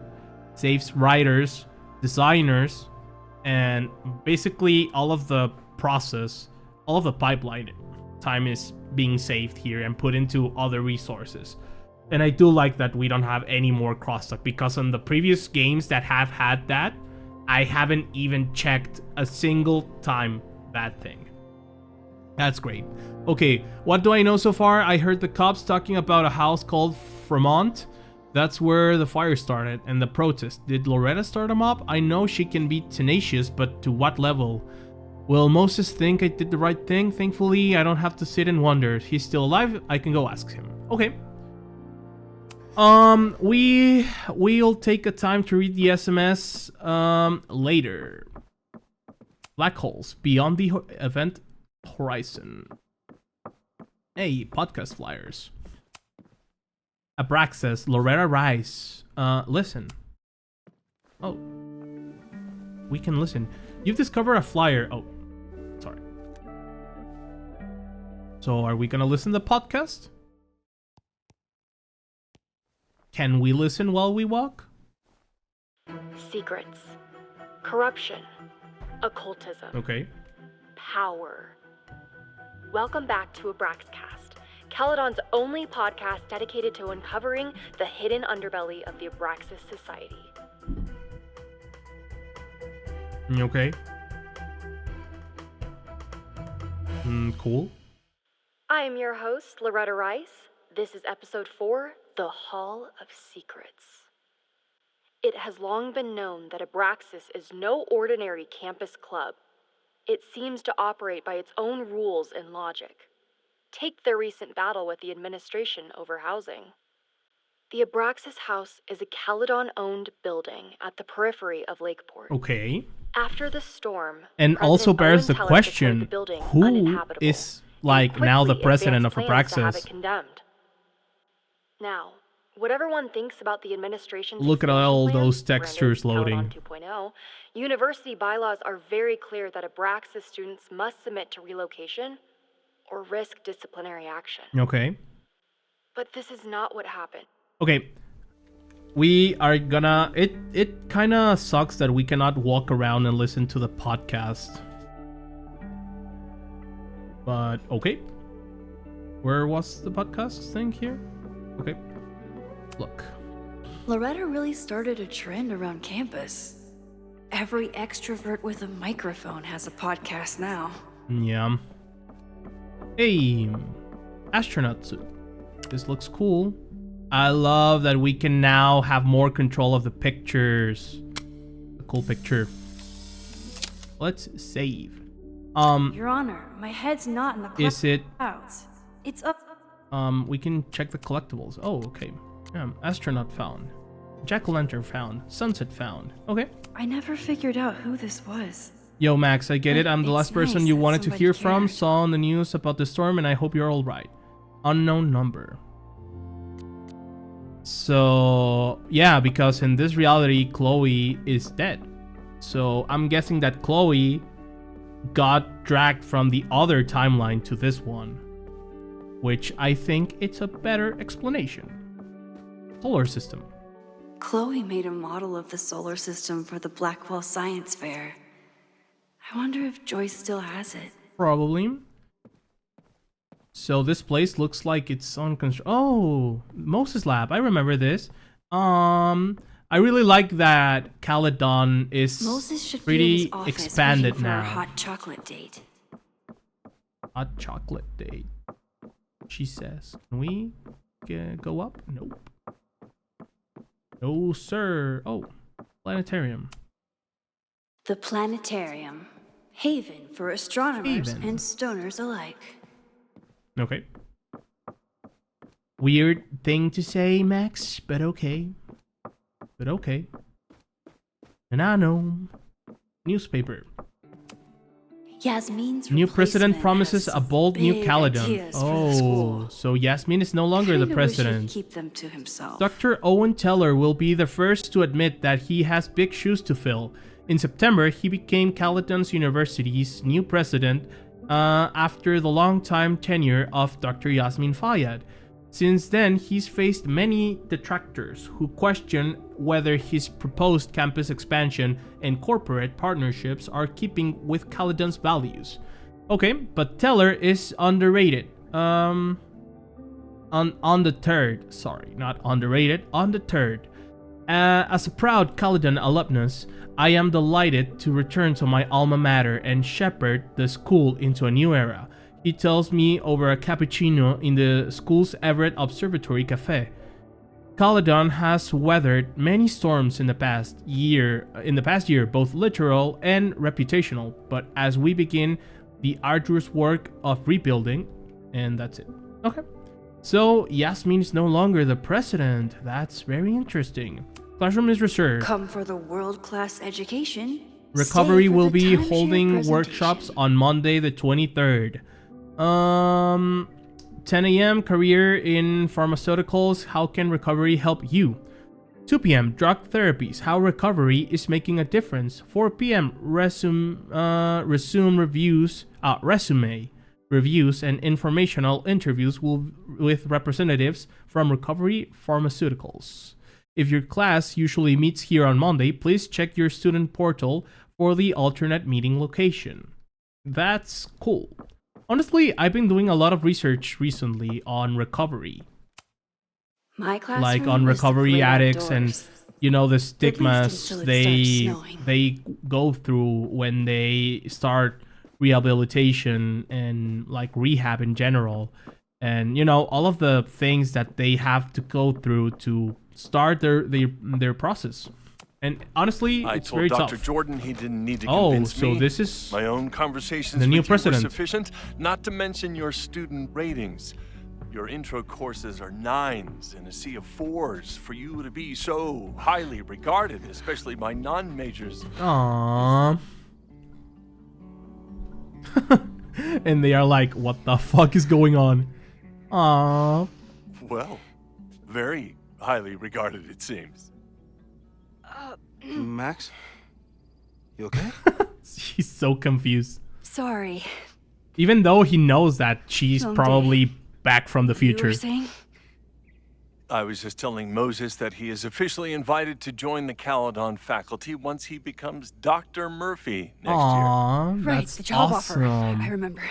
saves writers, designers, and basically all of the process, all of the pipeline time is being saved here and put into other resources. And I do like that we don't have any more crosstalk, because on the previous games that have had that, I haven't even checked a single time that thing. That's great. Okay, what do I know so far? I heard the cops talking about a house called Vermont. That's where the fire started and the protest. Did Loretta start them up? I know she can be tenacious, but to what level? Will Moses think I did the right thing? Thankfully, I don't have to sit and wonder. He's still alive. I can go ask him. Okay. We'll take a time to read the SMS later. Black holes beyond the event horizon. Hey, podcast flyers. Abraxas, Loretta Rice. Listen. Oh. We can listen. You've discovered a flyer. Oh, sorry. So are we gonna listen to the podcast? Can we listen while we walk? Secrets. Corruption. Occultism. Okay. Power. Welcome back to Abraxas, Caledon's only podcast dedicated to uncovering the hidden underbelly of the Abraxas Society. Okay. Cool. I am your host, Loretta Rice. This is episode 4, The Hall of Secrets. It has long been known that Abraxas is no ordinary campus club. It seems to operate by its own rules and logic. Take their recent battle with the administration over housing. The Abraxas House is a Caledon-owned building at the periphery of Lakeport. Okay. After the storm, and President also bears Owen the Teller question, declared the building who uninhabitable is like now the quickly president of advanced plans to have it Abraxas? condemned. Now, whatever one thinks about the administration's Look at expansion all plans, those textures branded loading. Caledon 2.0, university bylaws are very clear that Abraxas students must submit to relocation or risk disciplinary action. Okay. But this is not what happened. Okay. We are gonna... It kind of sucks that we cannot walk around and listen to the podcast. But, okay. Where was the podcast thing here? Okay. Look. Loretta really started a trend around campus. Every extrovert with a microphone has a podcast now. Yeah. Hey, astronaut suit. This looks cool. I love that we can now have more control of the pictures. A cool picture. Let's save. Your Honor, my head's not in the clouds. Is it? It's up. We can check the collectibles. Oh, okay. Astronaut found. Jack-o'-lantern found. Sunset found. Okay. I never figured out who this was. Yo, Max, I get it. I'm the It's last person nice you that wanted to somebody hear from. cared. Saw on the news about the storm, and I hope you're all right. Unknown number. So, yeah, because in this reality, Chloe is dead. So, I'm guessing that Chloe got dragged from the other timeline to this one. Which I think it's a better explanation. Solar system. Chloe made a model of the solar system for the Blackwell Science Fair. I wonder if Joyce still has it. Probably. So this place looks like it's on construction. Oh, Moses Lab. I remember this. I really like that Caledon is Moses should pretty be in his office expanded waiting for our now. hot chocolate date. Hot chocolate date. She says. Can we go up? Nope. No, sir. Oh, planetarium. The planetarium. Haven for astronomers Haven. and stoners alike. Okay. Weird thing to say, Max, but okay. But okay. And I know. Newspaper. Yasmin's New president replacement promises has a bold new big Caledon. ideas for the Oh, school. so Yasmin is no longer the Kinda wish he'd president. keep them to himself. Dr. Owen Teller will be the first to admit that he has big shoes to fill. In September, he became Caledon's University's new president after the long-time tenure of Dr. Yasmin Fayyad. Since then, he's faced many detractors who question whether his proposed campus expansion and corporate partnerships are keeping with Caledon's values. Okay, but Teller is underrated. On the third, sorry, not underrated, on the third. As a proud Caledon alumnus, I am delighted to return to my alma mater and shepherd the school into a new era, he tells me over a cappuccino in the school's Everett Observatory Cafe. Caledon has weathered many storms in the past year, both literal and reputational, but as we begin the arduous work of rebuilding, and that's it. Okay. So Yasmin is no longer the president. That's very interesting. Classroom is reserved. Come for the world-class education. Recovery will be holding workshops on Monday the 23rd. 10 a.m. Career in pharmaceuticals. How can recovery help you? 2 p.m. Drug therapies. How recovery is making a difference. 4 p.m. Resume reviews and informational interviews with representatives from Recovery Pharmaceuticals. If your class usually meets here on Monday, please check your student portal for the alternate meeting location. That's cool. Honestly, I've been doing a lot of research recently on recovery. My classroom like on recovery addicts and, you know, the stigmas they go through when they start rehabilitation and like rehab in general. And, you know, all of the things that they have to go through to start their process. And honestly, it's very tough. I told Dr. Jordan he didn't need to convince me. So this is my own conversations the new with president. You were sufficient, not to mention your student ratings. Your intro courses are 9s in a sea of 4s. For you to be so highly regarded, especially by non-majors. Aww. And they are like, what the fuck is going on? Aww. Well, very highly regarded, it seems. Max? You okay? He's so confused. Sorry. Even though he knows that she's probably back from the future. You were saying? I was just telling Moses that he is officially invited to join the Caledon faculty once he becomes Dr. Murphy next year. Right, that's the job awesome. offer. I remember.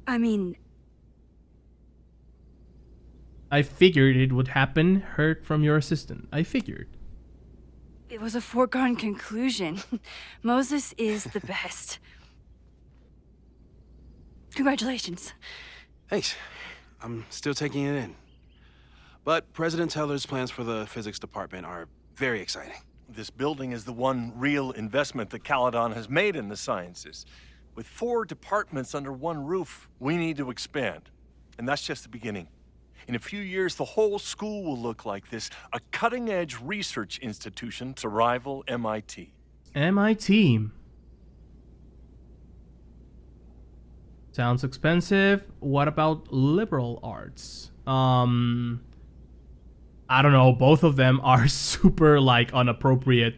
I mean, I figured it would happen. Heard from your assistant. I figured. it was a foregone conclusion. Moses is the best. Congratulations. Thanks. I'm still taking it in. But President Teller's plans for the physics department are very exciting. This building is the one real investment that Caledon has made in the sciences. With 4 departments under one roof, we need to expand. And that's just the beginning. In a few years, the whole school will look like this, a cutting-edge research institution to rival MIT. MIT. Sounds expensive. What about liberal arts? I don't know. Both of them are super, like, inappropriate.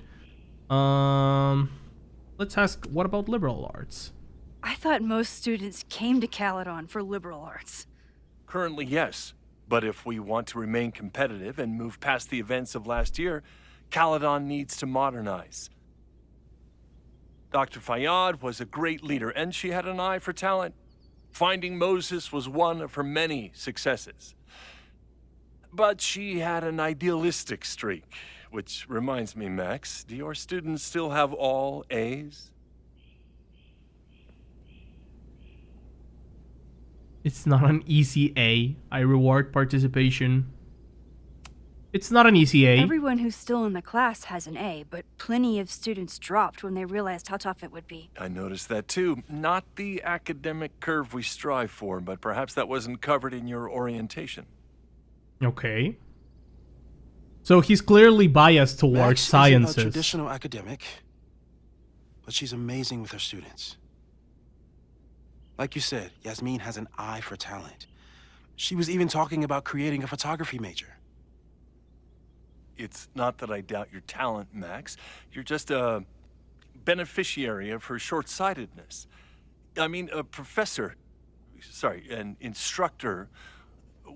Let's ask, what about liberal arts? I thought most students came to Caledon for liberal arts. Currently, yes. But if we want to remain competitive and move past the events of last year, Caledon needs to modernize. Dr. Fayyad was a great leader, and she had an eye for talent. Finding Moses was one of her many successes. But she had an idealistic streak, which reminds me, Max, do your students still have all A's? It's not an easy A. I reward participation. It's not an easy A. Everyone who's still in the class has an A, but plenty of students dropped when they realized how tough it would be. I noticed that too. Not the academic curve we strive for, but perhaps that wasn't covered in your orientation. Okay. So he's clearly biased towards Max sciences. Isn't a traditional academic, but she's amazing with her students. Like you said, Yasmin has an eye for talent. She was even talking about creating a photography major. It's not that I doubt your talent, Max. You're just a beneficiary of her short-sightedness. I mean, a professor. an instructor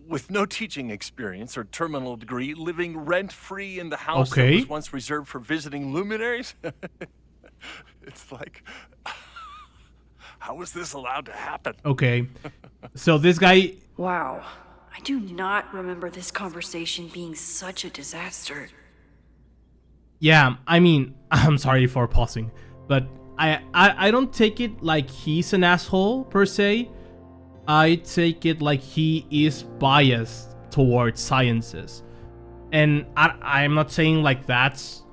with no teaching experience or terminal degree living rent-free in the house that was once reserved for visiting luminaries? It's like, how is this allowed to happen? Okay. So this guy... Wow. I do not remember this conversation being such a disaster. Yeah, I mean, I'm sorry for pausing, but I don't take it like he's an asshole, per se. I take it like he is biased towards sciences. And I'm not saying like that's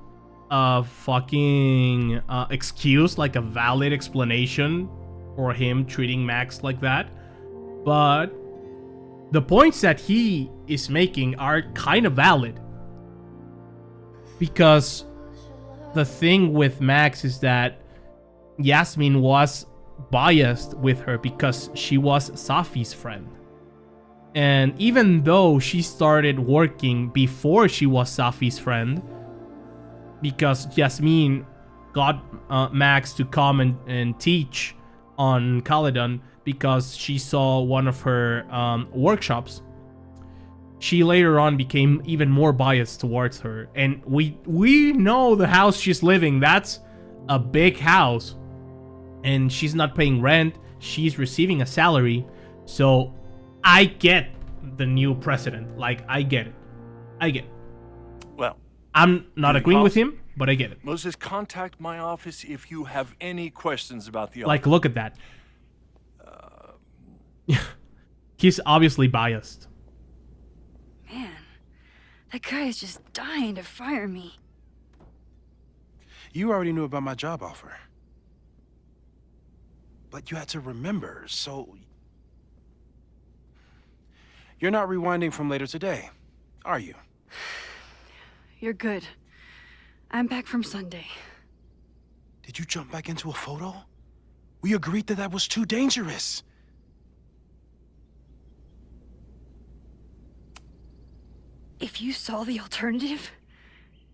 a fucking excuse, like a valid explanation for him treating Max like that. But the points that he is making are kind of valid. Because the thing with Max is that Yasmin was biased with her because she was Sophie's friend. And even though she started working before she was Sophie's friend, because Yasmin got Max to come and teach on Caledon because she saw one of her workshops, she later on became even more biased towards her. And we know the house she's living, that's a big house. And she's not paying rent, she's receiving a salary. So I get the new president. Like, I get it. Well, I'm not agreeing with him, but I get it. Moses, contact my office if you have any questions about the Like, look at that. He's obviously biased. Man, that guy is just dying to fire me. You already knew about my job offer. But you had to remember, so... You're not rewinding from later today, are you? You're good. I'm back from Sunday. Did you jump back into a photo? We agreed that was too dangerous. If you saw the alternative,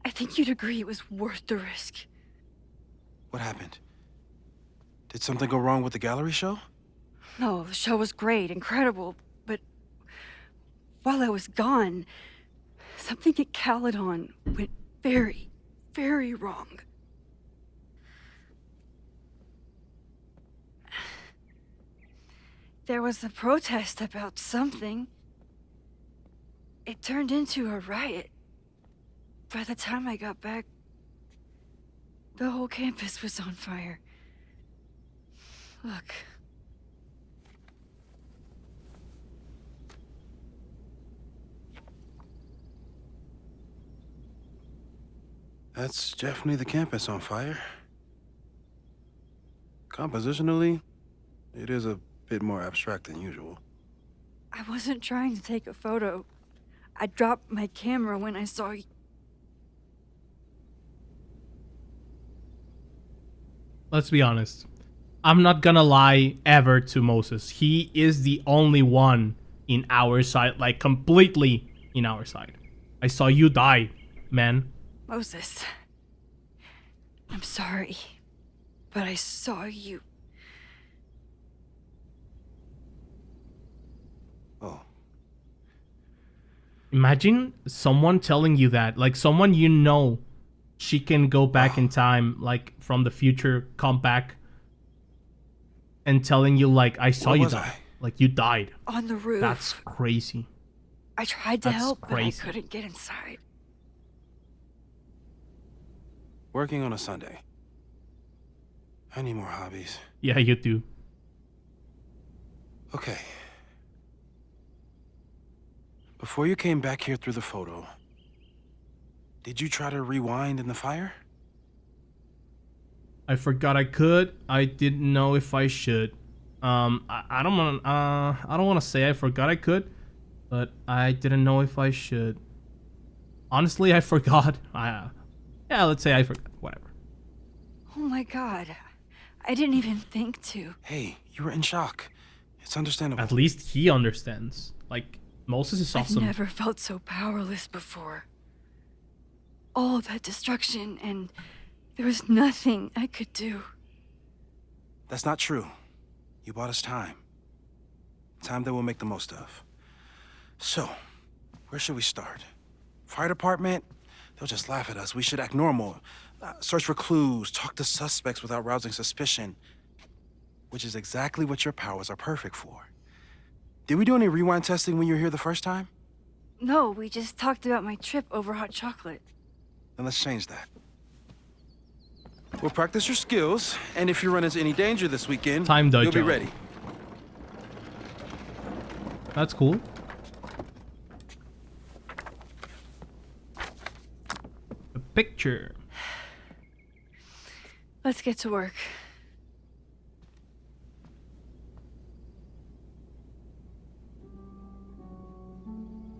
I think you'd agree it was worth the risk. What happened? Did something go wrong with the gallery show? No, the show was great, incredible, but while I was gone, something at Caledon went very, very wrong. There was a protest about something. It turned into a riot. By the time I got back, the whole campus was on fire. Look. That's definitely the campus on fire. Compositionally, it is a bit more abstract than usual. I wasn't trying to take a photo. I dropped my camera when I saw you. Let's be honest. I'm not gonna lie ever to Moses. He is the only one in our side, like completely in our side. I saw you die, man. Moses, I'm sorry, but I saw you. Oh. Imagine someone telling you that, like someone you know, she can go back in time, like from the future, come back, and telling you like, I saw you die, like you died. On the roof. That's crazy. I tried to help, but I couldn't get inside. Working on a Sunday. I need more hobbies. Yeah, you do. Okay. Before you came back here through the photo, did you try to rewind in the fire? I forgot I could. I didn't know if I should. I don't want to say I forgot I could, but I didn't know if I should. Honestly, I forgot. Yeah, let's say I forgot. Whatever. Oh my god. I didn't even think to. Hey, you were in shock. It's understandable. At least he understands. Like, Moses is awesome. I've never felt so powerless before. All that destruction, and there was nothing I could do. That's not true. You bought us time. Time that we'll make the most of. So, where should we start? Fire department? They'll just laugh at us. We should act normal. Search for clues, talk to suspects without rousing suspicion. Which is exactly what your powers are perfect for. Did we do any rewind testing when you were here the first time? No, we just talked about my trip over hot chocolate. Then let's change that. We'll practice your skills, and if you run into any danger this weekend, Time dojo. You'll be ready. That's cool. A picture. Let's get to work.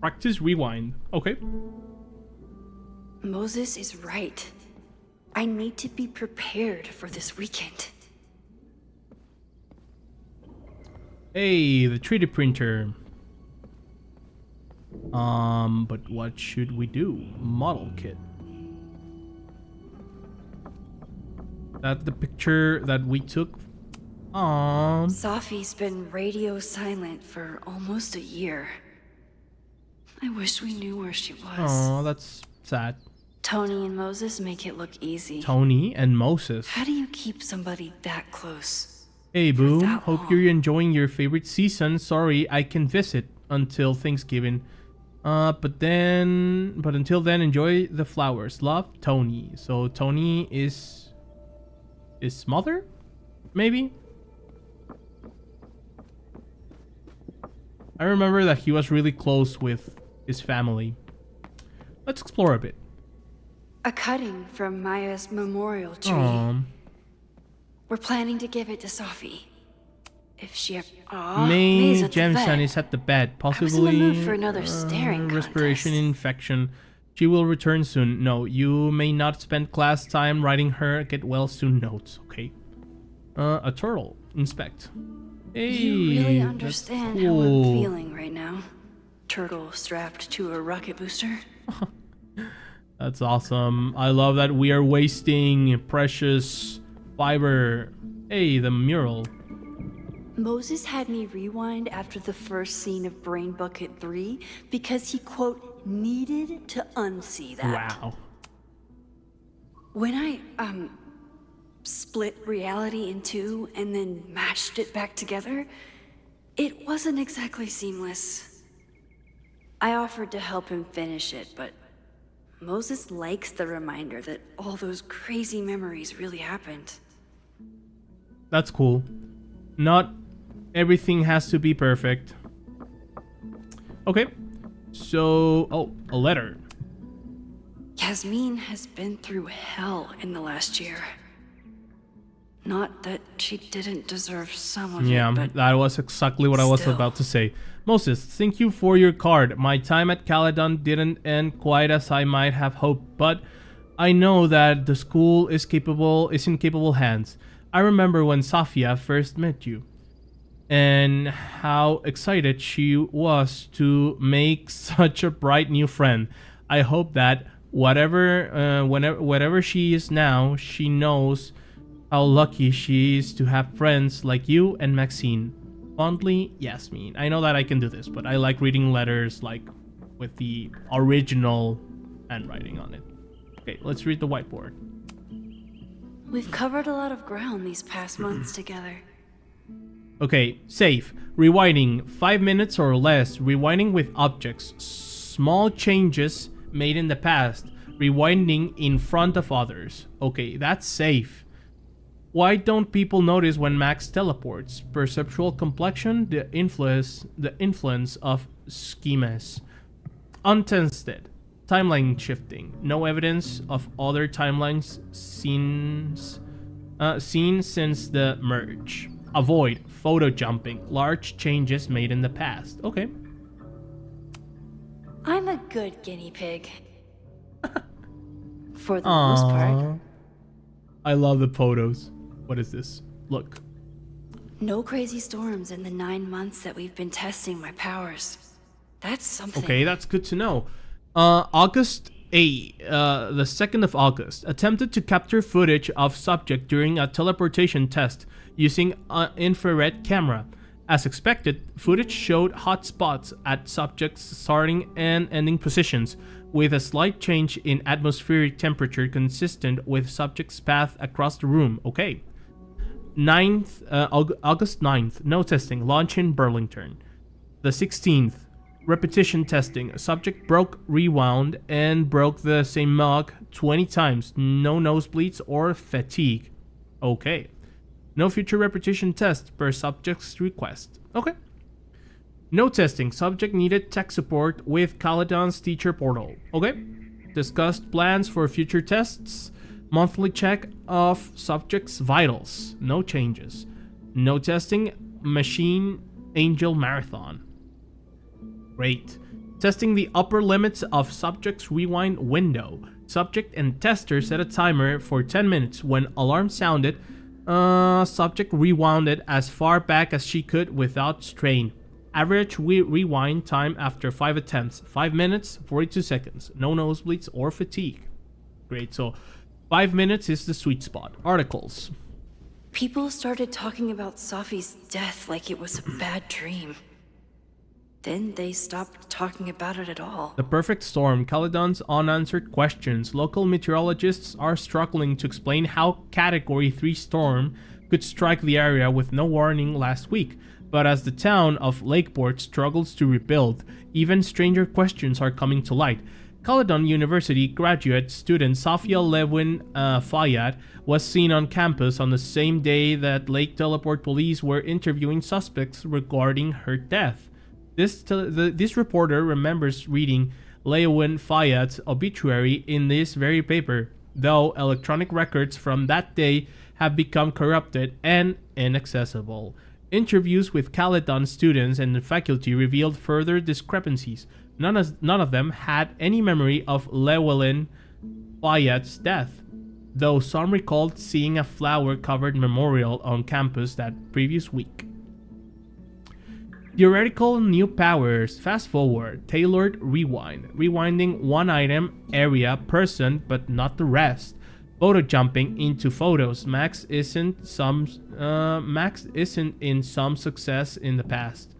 Practice rewind. Okay. Moses is right. I need to be prepared for this weekend. Hey, the 3D printer. But what should we do? Model kit. That's the picture that we took. Sophie's been radio silent for almost a year. I wish we knew where she was. Oh, that's sad. Tony and Moses make it look easy. Tony and Moses. How do you keep somebody that close? Hey, Boom. Hope you're enjoying your favorite season. Sorry, I can visit until Thanksgiving. But until then, enjoy the flowers. Love, Tony. So Tony is his mother? Maybe? I remember that he was really close with his family. Let's explore a bit. A cutting from Maya's memorial tree. Aww. We're planning to give it to Sophie. If she May Jensen is at the bed, I was in the possibly mood for another staring respiration infection. She will return soon. No, you may not spend class time writing her get well soon notes. Okay. A turtle. Inspect. Hey, you really understand how I'm cool. feeling right now. Turtle strapped to a rocket booster. That's awesome. I love that we are wasting precious fiber. Hey, the mural. Moses had me rewind after the first scene of Brain Bucket 3 because he, quote, needed to unsee that. Wow. When I, split reality in two and then matched it back together, it wasn't exactly seamless. I offered to help him finish it, but Moses likes the reminder that all those crazy memories really happened. That's cool. Not everything has to be perfect. Okay. So, oh, a letter. Yasmin has been through hell in the last year. Not that she didn't deserve some of it, but that was exactly what I was about to say. Moses, thank you for your card. My time at Caledon didn't end quite as I might have hoped, but I know that the school is in capable hands. I remember when Sophia first met you, and how excited she was to make such a bright new friend. I hope that whatever she is now, she knows how lucky she is to have friends like you and Maxine. Fondly, Yasmin. I know that I can do this, but I like reading letters like with the original handwriting on it. Okay, let's read the whiteboard. we've covered a lot of ground these past months together. Okay, safe. Rewinding 5 minutes or less. Rewinding with objects. Small changes made in the past. Rewinding in front of others. Okay, that's safe. Why don't people notice when Max teleports? Perceptual complexion, the influence of schemas. Untested. Timeline shifting. No evidence of other timelines seen since the merge. Avoid photo jumping. Large changes made in the past. Okay. I'm a good guinea pig. For the most part. I love the photos. What is this? Look. No crazy storms in the 9 months that we've been testing my powers. That's something. Okay, that's good to know. August 8, the 2nd of August, attempted to capture footage of subject during a teleportation test using an infrared camera. As expected, footage showed hot spots at subjects' starting and ending positions, with a slight change in atmospheric temperature consistent with subject's path across the room. Okay. August 9th, no testing, launch in Burlington. The 16th, repetition testing. Subject broke rewound and broke the same mug 20 times. No nosebleeds or fatigue. Okay. No future repetition test per subject's request. Okay. No testing. Subject needed tech support with Caledon's teacher portal. Okay. Discussed plans for future tests. Monthly check of subject's vitals. No changes. No testing. Machine Angel Marathon. Great. Testing the upper limits of subject's rewind window. Subject and tester set a timer for 10 minutes. When alarm sounded, subject rewounded as far back as she could without strain. Average rewind time after 5 attempts, 5 minutes, 42 seconds. No nosebleeds or fatigue. Great, so 5 minutes is the sweet spot. Articles. People started talking about Sophie's death like it was a bad dream. Then they stopped talking about it at all. The perfect storm. Caledon's unanswered questions. Local meteorologists are struggling to explain how Category 3 storm could strike the area with no warning last week. But as the town of Lakeport struggles to rebuild, even stranger questions are coming to light. Caledon University graduate student Sophia Lewin Fayad was seen on campus on the same day that Lake Teleport police were interviewing suspects regarding her death. This reporter remembers reading Lewin Fayad's obituary in this very paper, though electronic records from that day have become corrupted and inaccessible. Interviews with Caledon students and the faculty revealed further discrepancies. None of them had any memory of Llewellyn Fayad's death, though some recalled seeing a flower-covered memorial on campus that previous week. Theoretical new powers. Fast forward. Tailored rewind. Rewinding one item, area, person, but not the rest. Photo jumping into photos. Max isn't in some success in the past.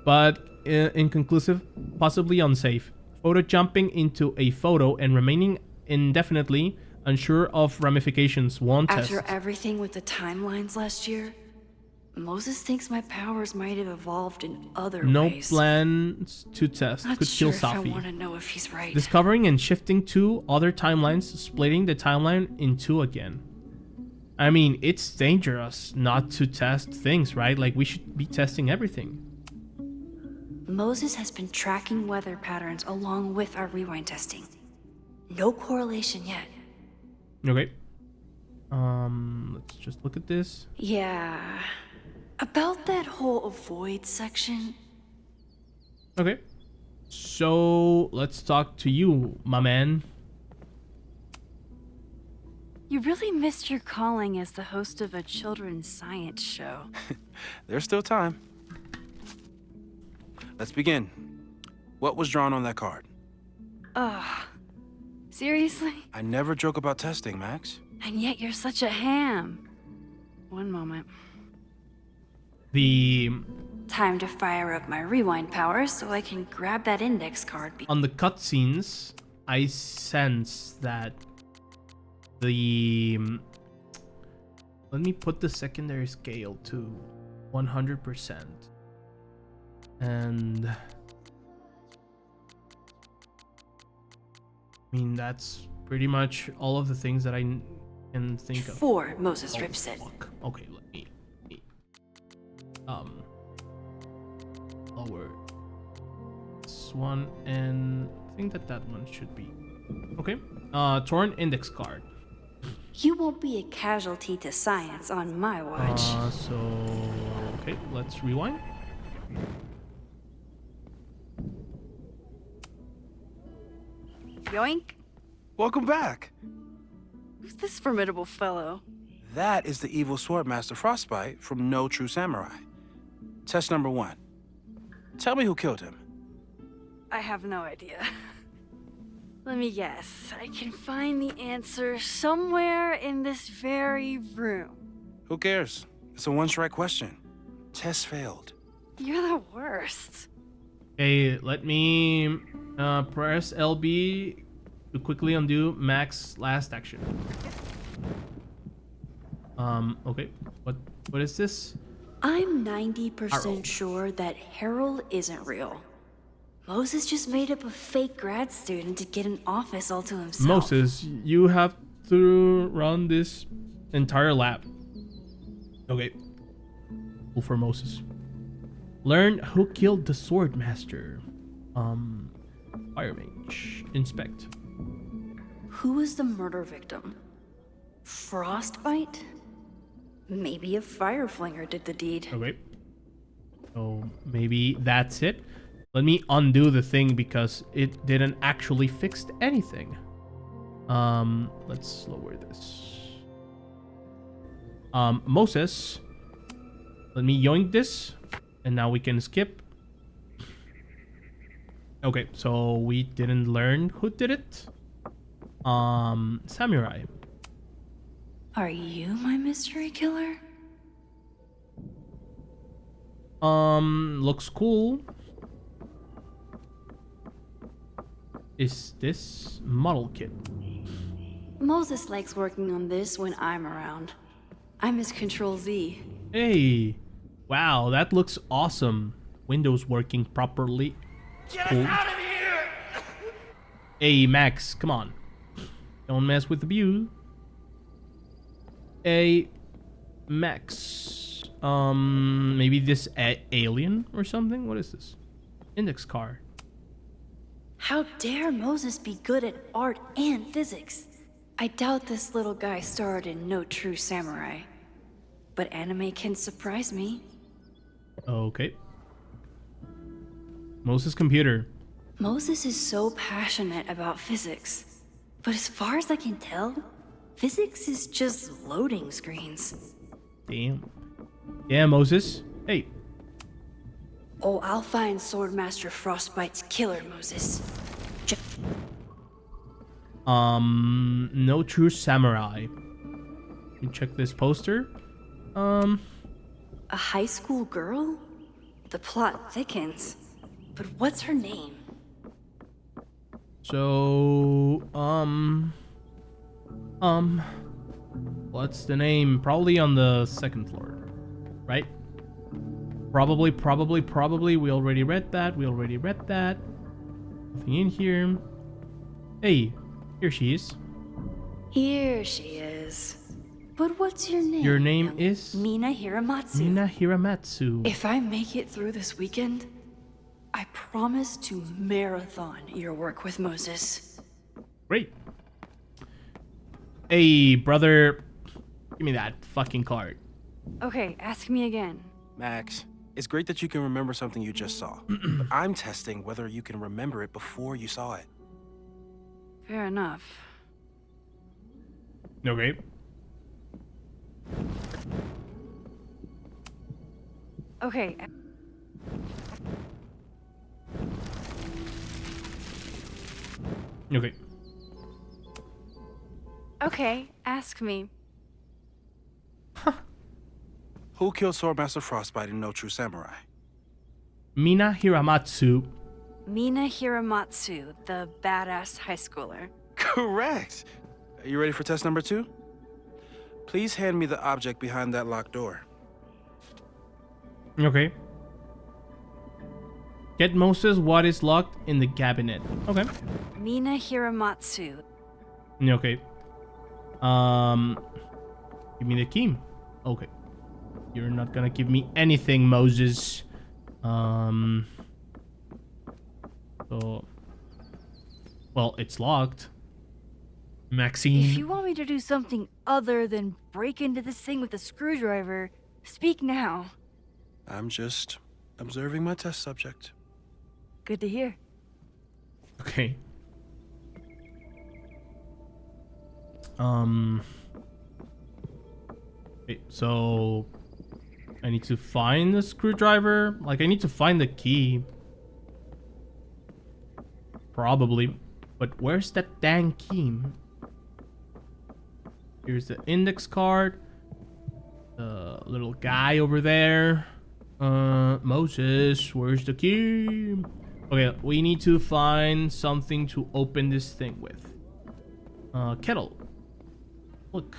But inconclusive, possibly unsafe. Photo jumping into a photo and remaining indefinitely unsure of ramifications. One test. After everything with the timelines last year, Moses thinks my powers might have evolved in other ways. No plans to test. Not Could sure kill Sophie. I want to know if he's right. Discovering and shifting two other timelines, splitting the timeline in two again. I mean, it's dangerous not to test things, right? Like, we should be testing everything. Moses has been tracking weather patterns along with our rewind testing. No correlation yet. Okay. Let's just look at this. Yeah. About that whole avoid section. Okay. So, let's talk to you, my man. You really missed your calling as the host of a children's science show. There's still time. Let's begin. What was drawn on that card? Ugh. Seriously? I never joke about testing, Max. And yet you're such a ham. One moment. Time to fire up my rewind powers so I can grab that index card. On the cutscenes, I sense that let me put the secondary scale to 100%. And I mean, that's pretty much all of the things that I can think of. 4, Moses Ripset. Okay, let me lower this one, and I think that one should be okay. Torn index card. You won't be a casualty to science on my watch. Okay, let's rewind. Yoink. Welcome back. Who's this formidable fellow? That is the evil Swordmaster Frostbite from No True Samurai. Test number 1. Tell me who killed him. I have no idea. Let me guess. I can find the answer somewhere in this very room. Who cares? It's a one-strike question. Test failed. You're the worst. Okay, let me press LB to quickly undo Mac's last action. Okay. What is this? I'm 90% sure that Harold isn't real. Moses just made up a fake grad student to get an office all to himself. Moses, you have to run this entire lab. Okay. Cool for Moses. Learn who killed the sword master. Fire mage. Inspect. Who was the murder victim? Frostbite? Maybe a fire flinger did the deed. Okay. So maybe that's it. Let me undo the thing because it didn't actually fix anything. Let's lower this. Moses. Let me yoink this. And now we can skip. Okay, so we didn't learn who did it. Samurai. Are you my mystery killer? Looks cool. Is this model kit? Moses likes working on this when I'm around. I'm his Control Z. Hey, wow, that looks awesome. Windows working properly. Get Cool. us out of here! Hey, Max, come on. Don't mess with the view. Hey, Max. Maybe this alien or something? What is this? Index card. How dare Moses be good at art and physics? I doubt this little guy starred in No True Samurai. But anime can surprise me. Okay. Moses' computer. Moses is so passionate about physics. But as far as I can tell, physics is just loading screens. Damn. Yeah, Moses. Hey. Oh, I'll find Swordmaster Frostbite's killer, Moses. No True Samurai. You check this poster. A high school girl? The plot thickens. But what's her name? So, what's the name? Probably on the second floor, right? Probably. We already read that. Nothing in here. Hey, here she is. Here she is. But what's your name? Your name is? Mina Hiramatsu. Mina Hiramatsu. If I make it through this weekend, I promise to marathon your work with Moses. Great. Hey, brother. Give me that fucking card. Okay, ask me again. Max, it's great that you can remember something you just saw. But I'm testing whether you can remember it before you saw it. Fair enough. Okay. Okay. Okay. Okay, ask me. Who killed Swordmaster Frostbite in No True Samurai? Mina Hiramatsu. Mina Hiramatsu, the badass high schooler. Correct! Are you ready for test number 2? Please hand me the object behind that locked door. Okay. Get Moses what is locked in the cabinet. Okay. Mina Hiramatsu. Okay. Give me the key. Okay. You're not gonna give me anything, Moses. So, well, it's locked. Maxine. If you want me to do something other than break into this thing with a screwdriver, speak now. I'm just observing my test subject. Good to hear. Okay. Okay, so I need to find the screwdriver. Like, I need to find the key. Probably. But where's that dang key? Here's the index card. The little guy over there. Moses, where's the key? Okay, we need to find something to open this thing with. Kettle. Look.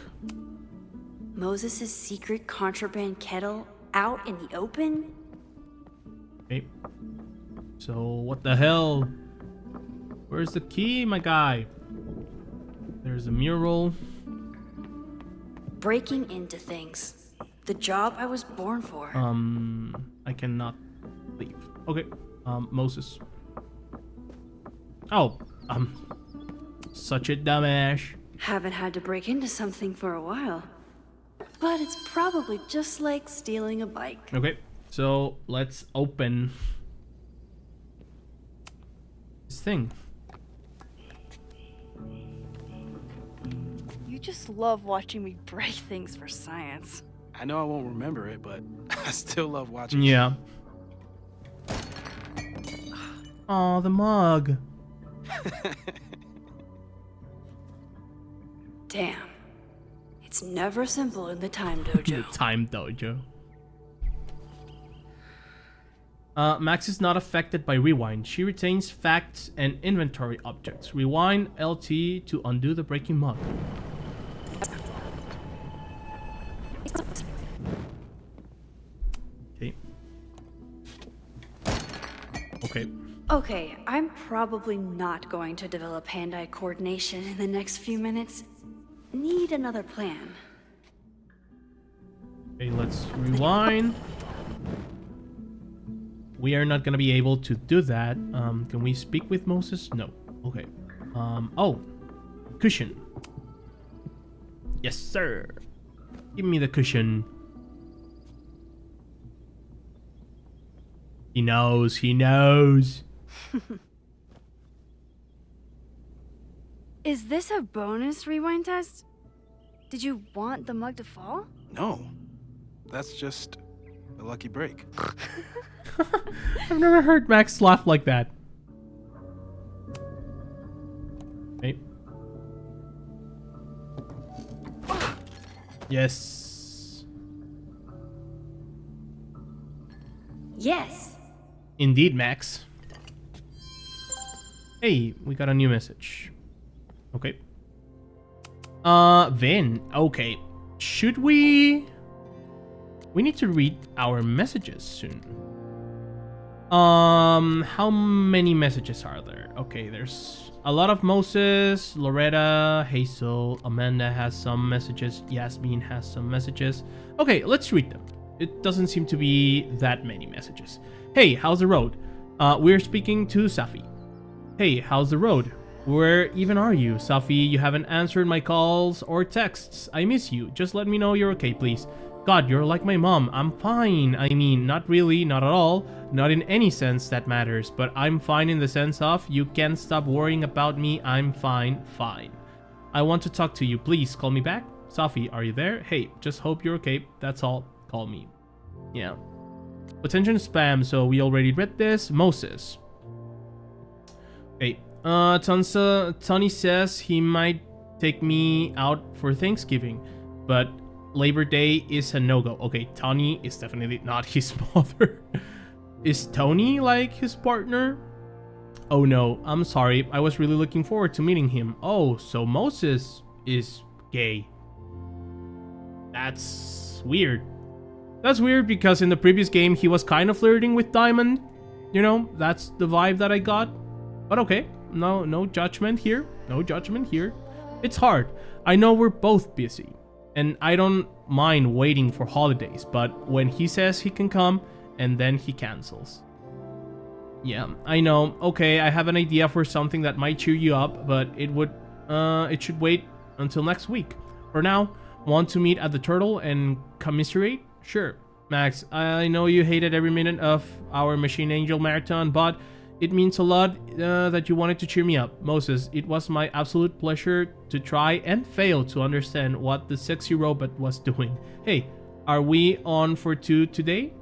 Moses' secret contraband kettle out in the open? Okay. So, what the hell? Where's the key, my guy? There's a mural. Breaking into things. The job I was born for. I cannot leave. Okay. Moses. Oh, such a dumbass. Haven't had to break into something for a while. But it's probably just like stealing a bike. Okay, so let's open this thing. You just love watching me break things for science. I know I won't remember it, but I still love watching it. Yeah. Oh, the mug. Damn. It's never simple in the time dojo. The time dojo. Max is not affected by rewind. She retains facts and inventory objects. Rewind LT to undo the breaking mug. Okay. Okay. Okay, I'm probably not going to develop hand-eye coordination in the next few minutes. Need another plan. Okay, let's rewind. We are not gonna be able to do that. Can we speak with Moses? No. Okay. Oh, cushion. Yes, sir. Give me the cushion. He knows. He knows. Is this a bonus rewind test? Did you want the mug to fall? No. That's just a lucky break. I've never heard Max laugh like that. Okay. Yes. Yes. Indeed, Max. Hey, we got a new message. Okay. Vin. Okay. Should we... We need to read our messages soon. How many messages are there? Okay, there's a lot of Moses, Loretta, Hazel, Amanda has some messages, Yasmin has some messages. Okay, let's read them. It doesn't seem to be that many messages. Hey, how's the road? We're speaking to Sophie. Hey, how's the road? Where even are you? Sophie, you haven't answered my calls or texts. I miss you. Just let me know you're okay, please. God, you're like my mom. I'm fine. I mean, not really, not at all. Not in any sense that matters, but I'm fine in the sense of you can't stop worrying about me. I'm fine, fine. I want to talk to you. Please call me back. Sophie, are you there? Hey, just hope you're okay. That's all. Call me. Yeah. Attention spam, so we already read this. Moses. Hey, Tony says he might take me out for Thanksgiving, but Labor Day is a no-go. Okay, Tony is definitely not his mother. Is Tony like his partner? Oh no, I'm sorry. I was really looking forward to meeting him. Oh, so Moses is gay. That's weird. That's weird because in the previous game he was kind of flirting with Diamond. You know, that's the vibe that I got. But okay, no judgment here. No judgment here. It's hard. I know we're both busy. And I don't mind waiting for holidays, but when he says he can come, and then he cancels. Yeah, I know. Okay, I have an idea for something that might cheer you up, but it should wait until next week. For now, want to meet at the Turtle and commiserate? Sure. Max, I know you hated every minute of our Machine Angel marathon, but it means a lot that you wanted to cheer me up. Moses, it was my absolute pleasure to try and fail to understand what the sexy robot was doing. Hey, are we on for 2 today?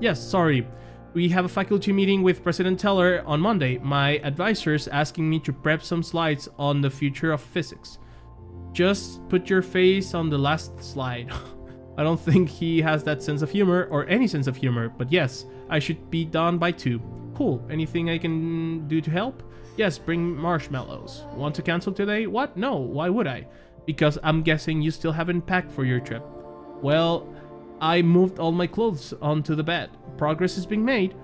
Yes, sorry. We have a faculty meeting with President Teller on Monday. My advisor's asking me to prep some slides on the future of physics. Just put your face on the last slide. I don't think he has that sense of humor or any sense of humor, but yes, I should be done by 2. Cool. Anything I can do to help? Yes, bring marshmallows. Want to cancel today? What? No, why would I? Because I'm guessing you still haven't packed for your trip. Well, I moved all my clothes onto the bed. Progress is being made.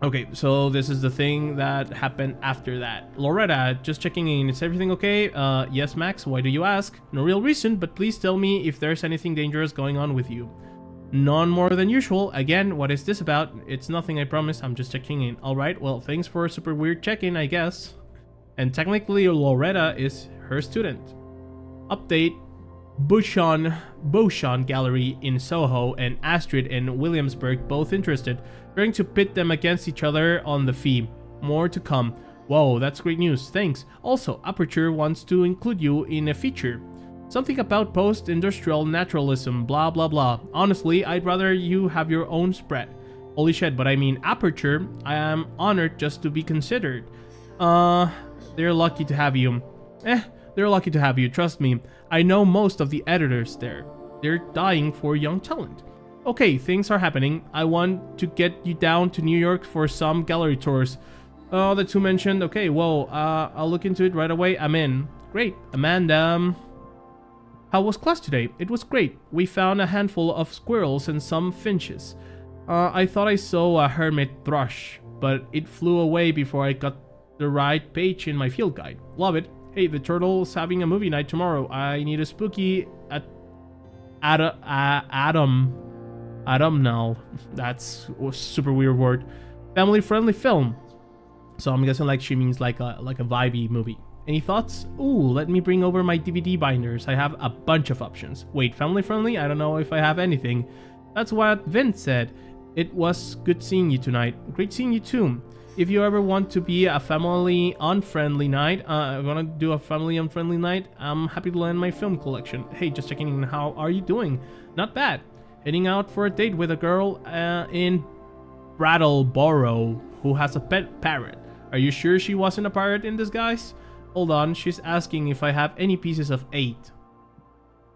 Okay, so this is the thing that happened after that. Loretta, just checking in. Is everything okay? Yes, Max. Why do you ask? No real reason, but please tell me if there's anything dangerous going on with you. None more than usual. Again, what is this about? It's nothing, I promise. I'm just checking in. Alright, well, thanks for a super weird check-in, I guess. And technically, Loretta is her student. Update. Beauchamp Gallery in Soho and Astrid in Williamsburg both interested, trying to pit them against each other on the fee. More to come. Whoa, that's great news, thanks. Also, Aperture wants to include you in a feature. Something about post-industrial naturalism, blah blah blah. Honestly, I'd rather you have your own spread. Holy shit, but I mean Aperture, I am honored just to be considered. They're lucky to have you. They're lucky to have you, trust me. I know most of the editors there. They're dying for young talent. Okay, things are happening. I want to get you down to New York for some gallery tours. Oh, the 2 mentioned. Okay, whoa, I'll look into it right away. I'm in. Great. Amanda, how was class today? It was great. We found a handful of squirrels and some finches. I thought I saw a hermit thrush, but it flew away before I got the right page in my field guide. Love it. Hey, the Turtle's having a movie night tomorrow. I need a spooky Adam now. That's a super weird word. Family-friendly film. So I'm guessing like she means like a vibey movie. Any thoughts? Ooh, let me bring over my DVD binders. I have a bunch of options. Wait, family-friendly? I don't know if I have anything. That's what Vince said. It was good seeing you tonight. Great seeing you too. If you ever want to be a family unfriendly night, I'm gonna do a family unfriendly night, I'm happy to lend my film collection. Hey, just checking in, how are you doing? Not bad. Heading out for a date with a girl in Brattleboro who has a pet parrot. Are you sure she wasn't a pirate in disguise? Hold on, she's asking if I have any pieces of 8.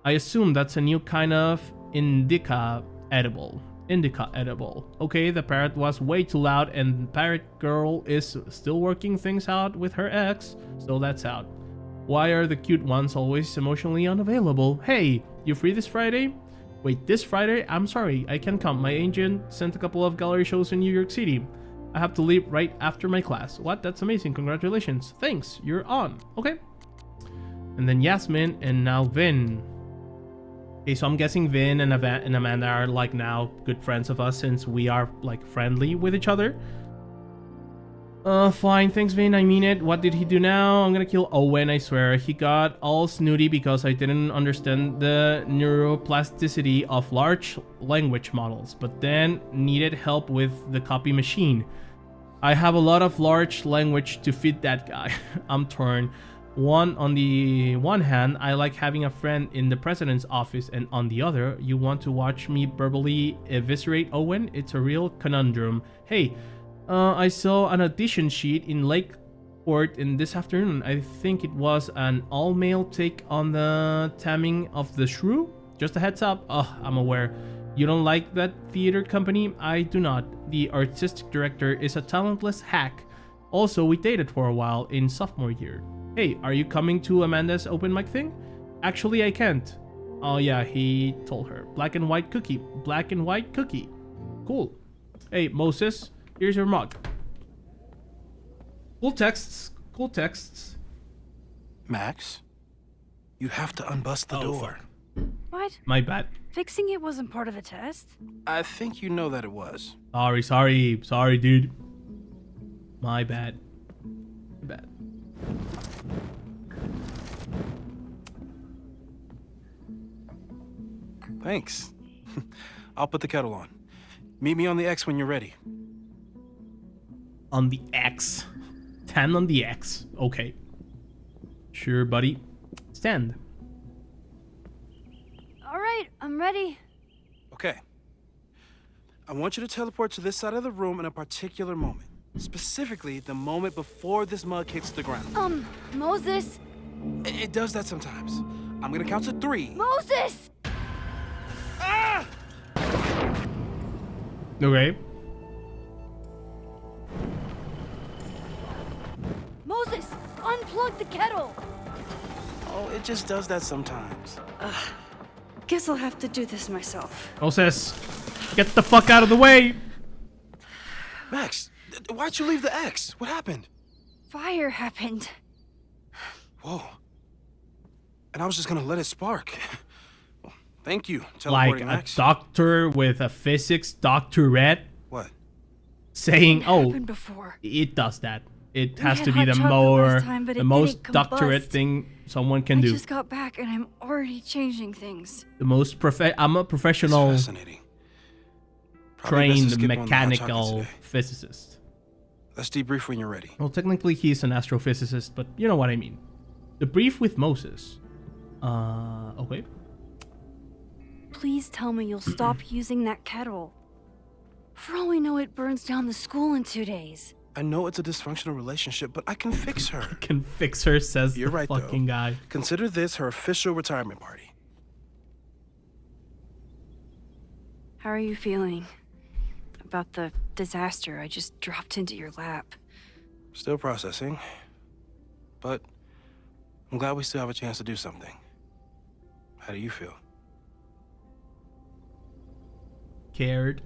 I assume that's a new kind of indica edible. Okay, the parrot was way too loud and parrot girl is still working things out with her ex, so that's out. Why are the cute ones always emotionally unavailable? Hey, you free this Friday? Wait, this Friday? I'm sorry, I can't come. My agent sent a couple of gallery shows in New York City. I have to leave right after my class. What? That's amazing. Congratulations. Thanks. You're on. Okay. And then Yasmin and now Vin. Okay, so I'm guessing Vin and Amanda are like now good friends of us since we are like friendly with each other. Fine, thanks Vin, I mean it. What did he do now? I'm gonna kill Owen, I swear. He got all snooty because I didn't understand the neuroplasticity of large language models, but then needed help with the copy machine. I have a lot of large language to fit that guy. I'm torn. On the one hand, I like having a friend in the president's office, and on the other, you want to watch me verbally eviscerate Owen? It's a real conundrum. Hey, I saw an audition sheet in Lakeport in this afternoon. I think it was an all-male take on the Taming of the Shrew. Just a heads up. I'm aware. You don't like that theater company? I do not. The artistic director is a talentless hack. Also, we dated for a while in sophomore year. Hey, are you coming to Amanda's open mic thing? Actually, I can't. Oh yeah, he told her. Black and white cookie. Black and white cookie. Cool. Hey, Moses, here's your mug. Cool texts. Cool texts. Max, you have to unbust the door. Fuck. What? My bad. Fixing it wasn't part of the test? I think you know that it was. Sorry, dude. My bad. My bad. Thanks. I'll put the kettle on. Meet me on the X when you're ready. On the X. 10 on the X. Okay. Sure, buddy. Stand. All right, I'm ready. Okay. I want you to teleport to this side of the room in a particular moment. Specifically, the moment before this mug hits the ground. Moses. It does that sometimes. I'm gonna count to 3. Moses! Okay. Moses, unplug the kettle. Oh, it just does that sometimes. Guess I'll have to do this myself. Moses, get the fuck out of the way. Max, why'd you leave the X? What happened? Fire happened. Whoa. And I was just gonna let it spark. Well, thank you, Like teleporting a Max. doctor with a physics doctorate What? saying, "Oh, Happened before. it does that." It We has had to be hot the chocolate more, last time, but the it most didn't doctorate combust. thing someone can I do. just got back and I'm already changing things. The most I'm a professional, It's fascinating. Probably best to trained skip on the hot chocolate mechanical today. physicist. Let's debrief when you're ready. Well, technically he's an astrophysicist, but you know what I mean. The brief with Moses. Okay. Please tell me you'll stop using that kettle. For all we know, it burns down the school in 2 days. I know it's a dysfunctional relationship, but I can fix her. Can fix her, says You're the right, fucking though. guy. Consider this her official retirement party. How are you feeling about the disaster I just dropped into your lap? Still processing. But I'm glad we still have a chance to do something. How do you feel? Cared.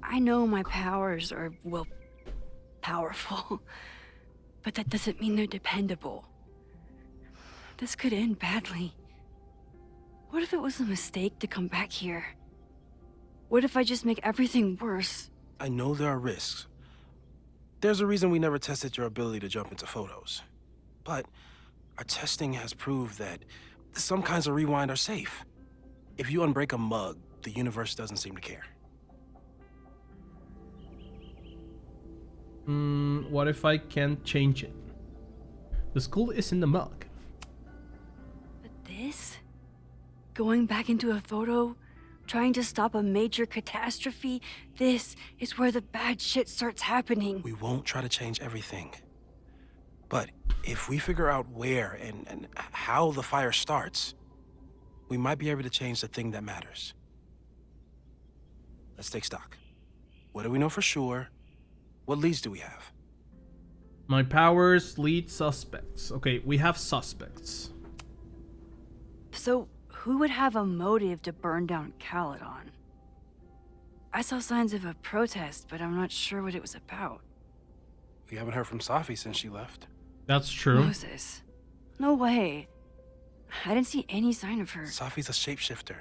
I know my powers are, well, powerful, but that doesn't mean they're dependable. This could end badly. What if it was a mistake to come back here? What if I just make everything worse? I know there are risks. There's a reason we never tested your ability to jump into photos. But our testing has proved that some kinds of rewind are safe. If you unbreak a mug, the universe doesn't seem to care. What if I can't change it? The school is in the mug. But this? Going back into a photo? Trying to stop a major catastrophe? This is where the bad shit starts happening. We won't try to change everything. But if we figure out where and how the fire starts, we might be able to change the thing that matters. Let's take stock. What do we know for sure? What leads do we have? My powers lead suspects. Okay, we have suspects. So, who would have a motive to burn down Caledon? I saw signs of a protest, but I'm not sure what it was about. We haven't heard from Sophie since she left. That's true. Moses. No way. I didn't see any sign of her. Sophie's a shapeshifter.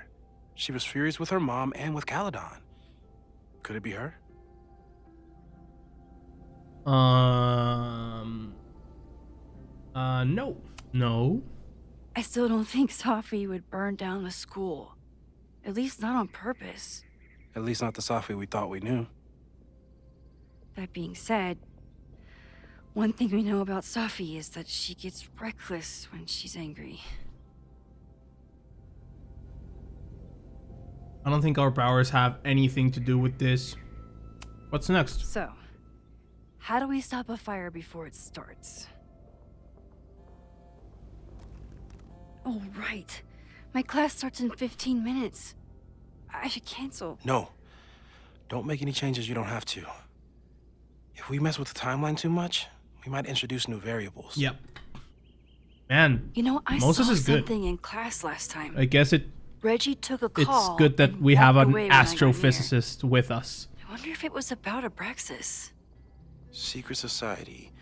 She was furious with her mom and with Caledon. Could it be her? No. No. I still don't think Sophie would burn down the school. At least not on purpose. At least not the Sophie we thought we knew. That being said, one thing we know about Sophie is that she gets reckless when she's angry. I don't think our powers have anything to do with this. What's next? So, how do we stop a fire before it starts? Oh, right. My class starts in 15 minutes. I should cancel. No. Don't make any changes you don't have to. If we mess with the timeline too much, we might introduce new variables. Yep. Man, You know, I Moses saw is good. something in class last time. I guess Reggie took a it's call. good that and we have walked an away when I got near. astrophysicist with us. I wonder if it was about Abraxas. Secret society.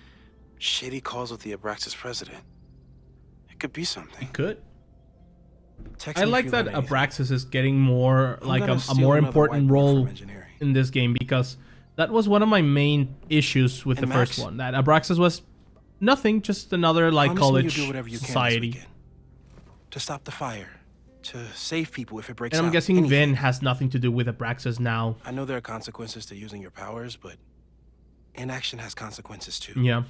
Shady calls with the Abraxas president. It could be something. It could. Text I me if like you that learn anything. Abraxas is getting more I'm like gonna a steal more another important whiteboard role from engineering. in this game, because that was one of my main issues with And the first Max, one. That Abraxas was nothing, just another like Promise me college you'll do whatever you can this society. weekend. To stop the fire. To save people if it breaks And I'm out. guessing Anything. Vin has nothing to do with Abraxas now. I know there are consequences to using your powers, but inaction has consequences too. Yeah.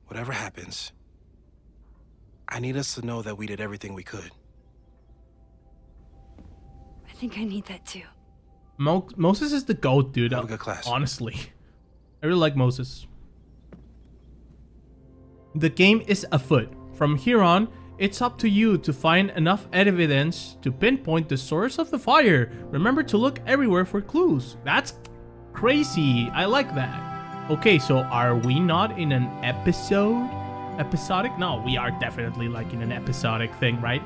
Whatever happens, I need us to know that we did everything we could. I think I need that too. Moses is the GOAT, dude. Have a good class. Honestly. I really like Moses. The game is afoot. From here on, It's up to you to find enough evidence to pinpoint the source of the fire. Remember to look everywhere for clues. That's crazy. I like that. Okay, so are we not in an episode? Episodic? No, we are definitely like in an episodic thing, right?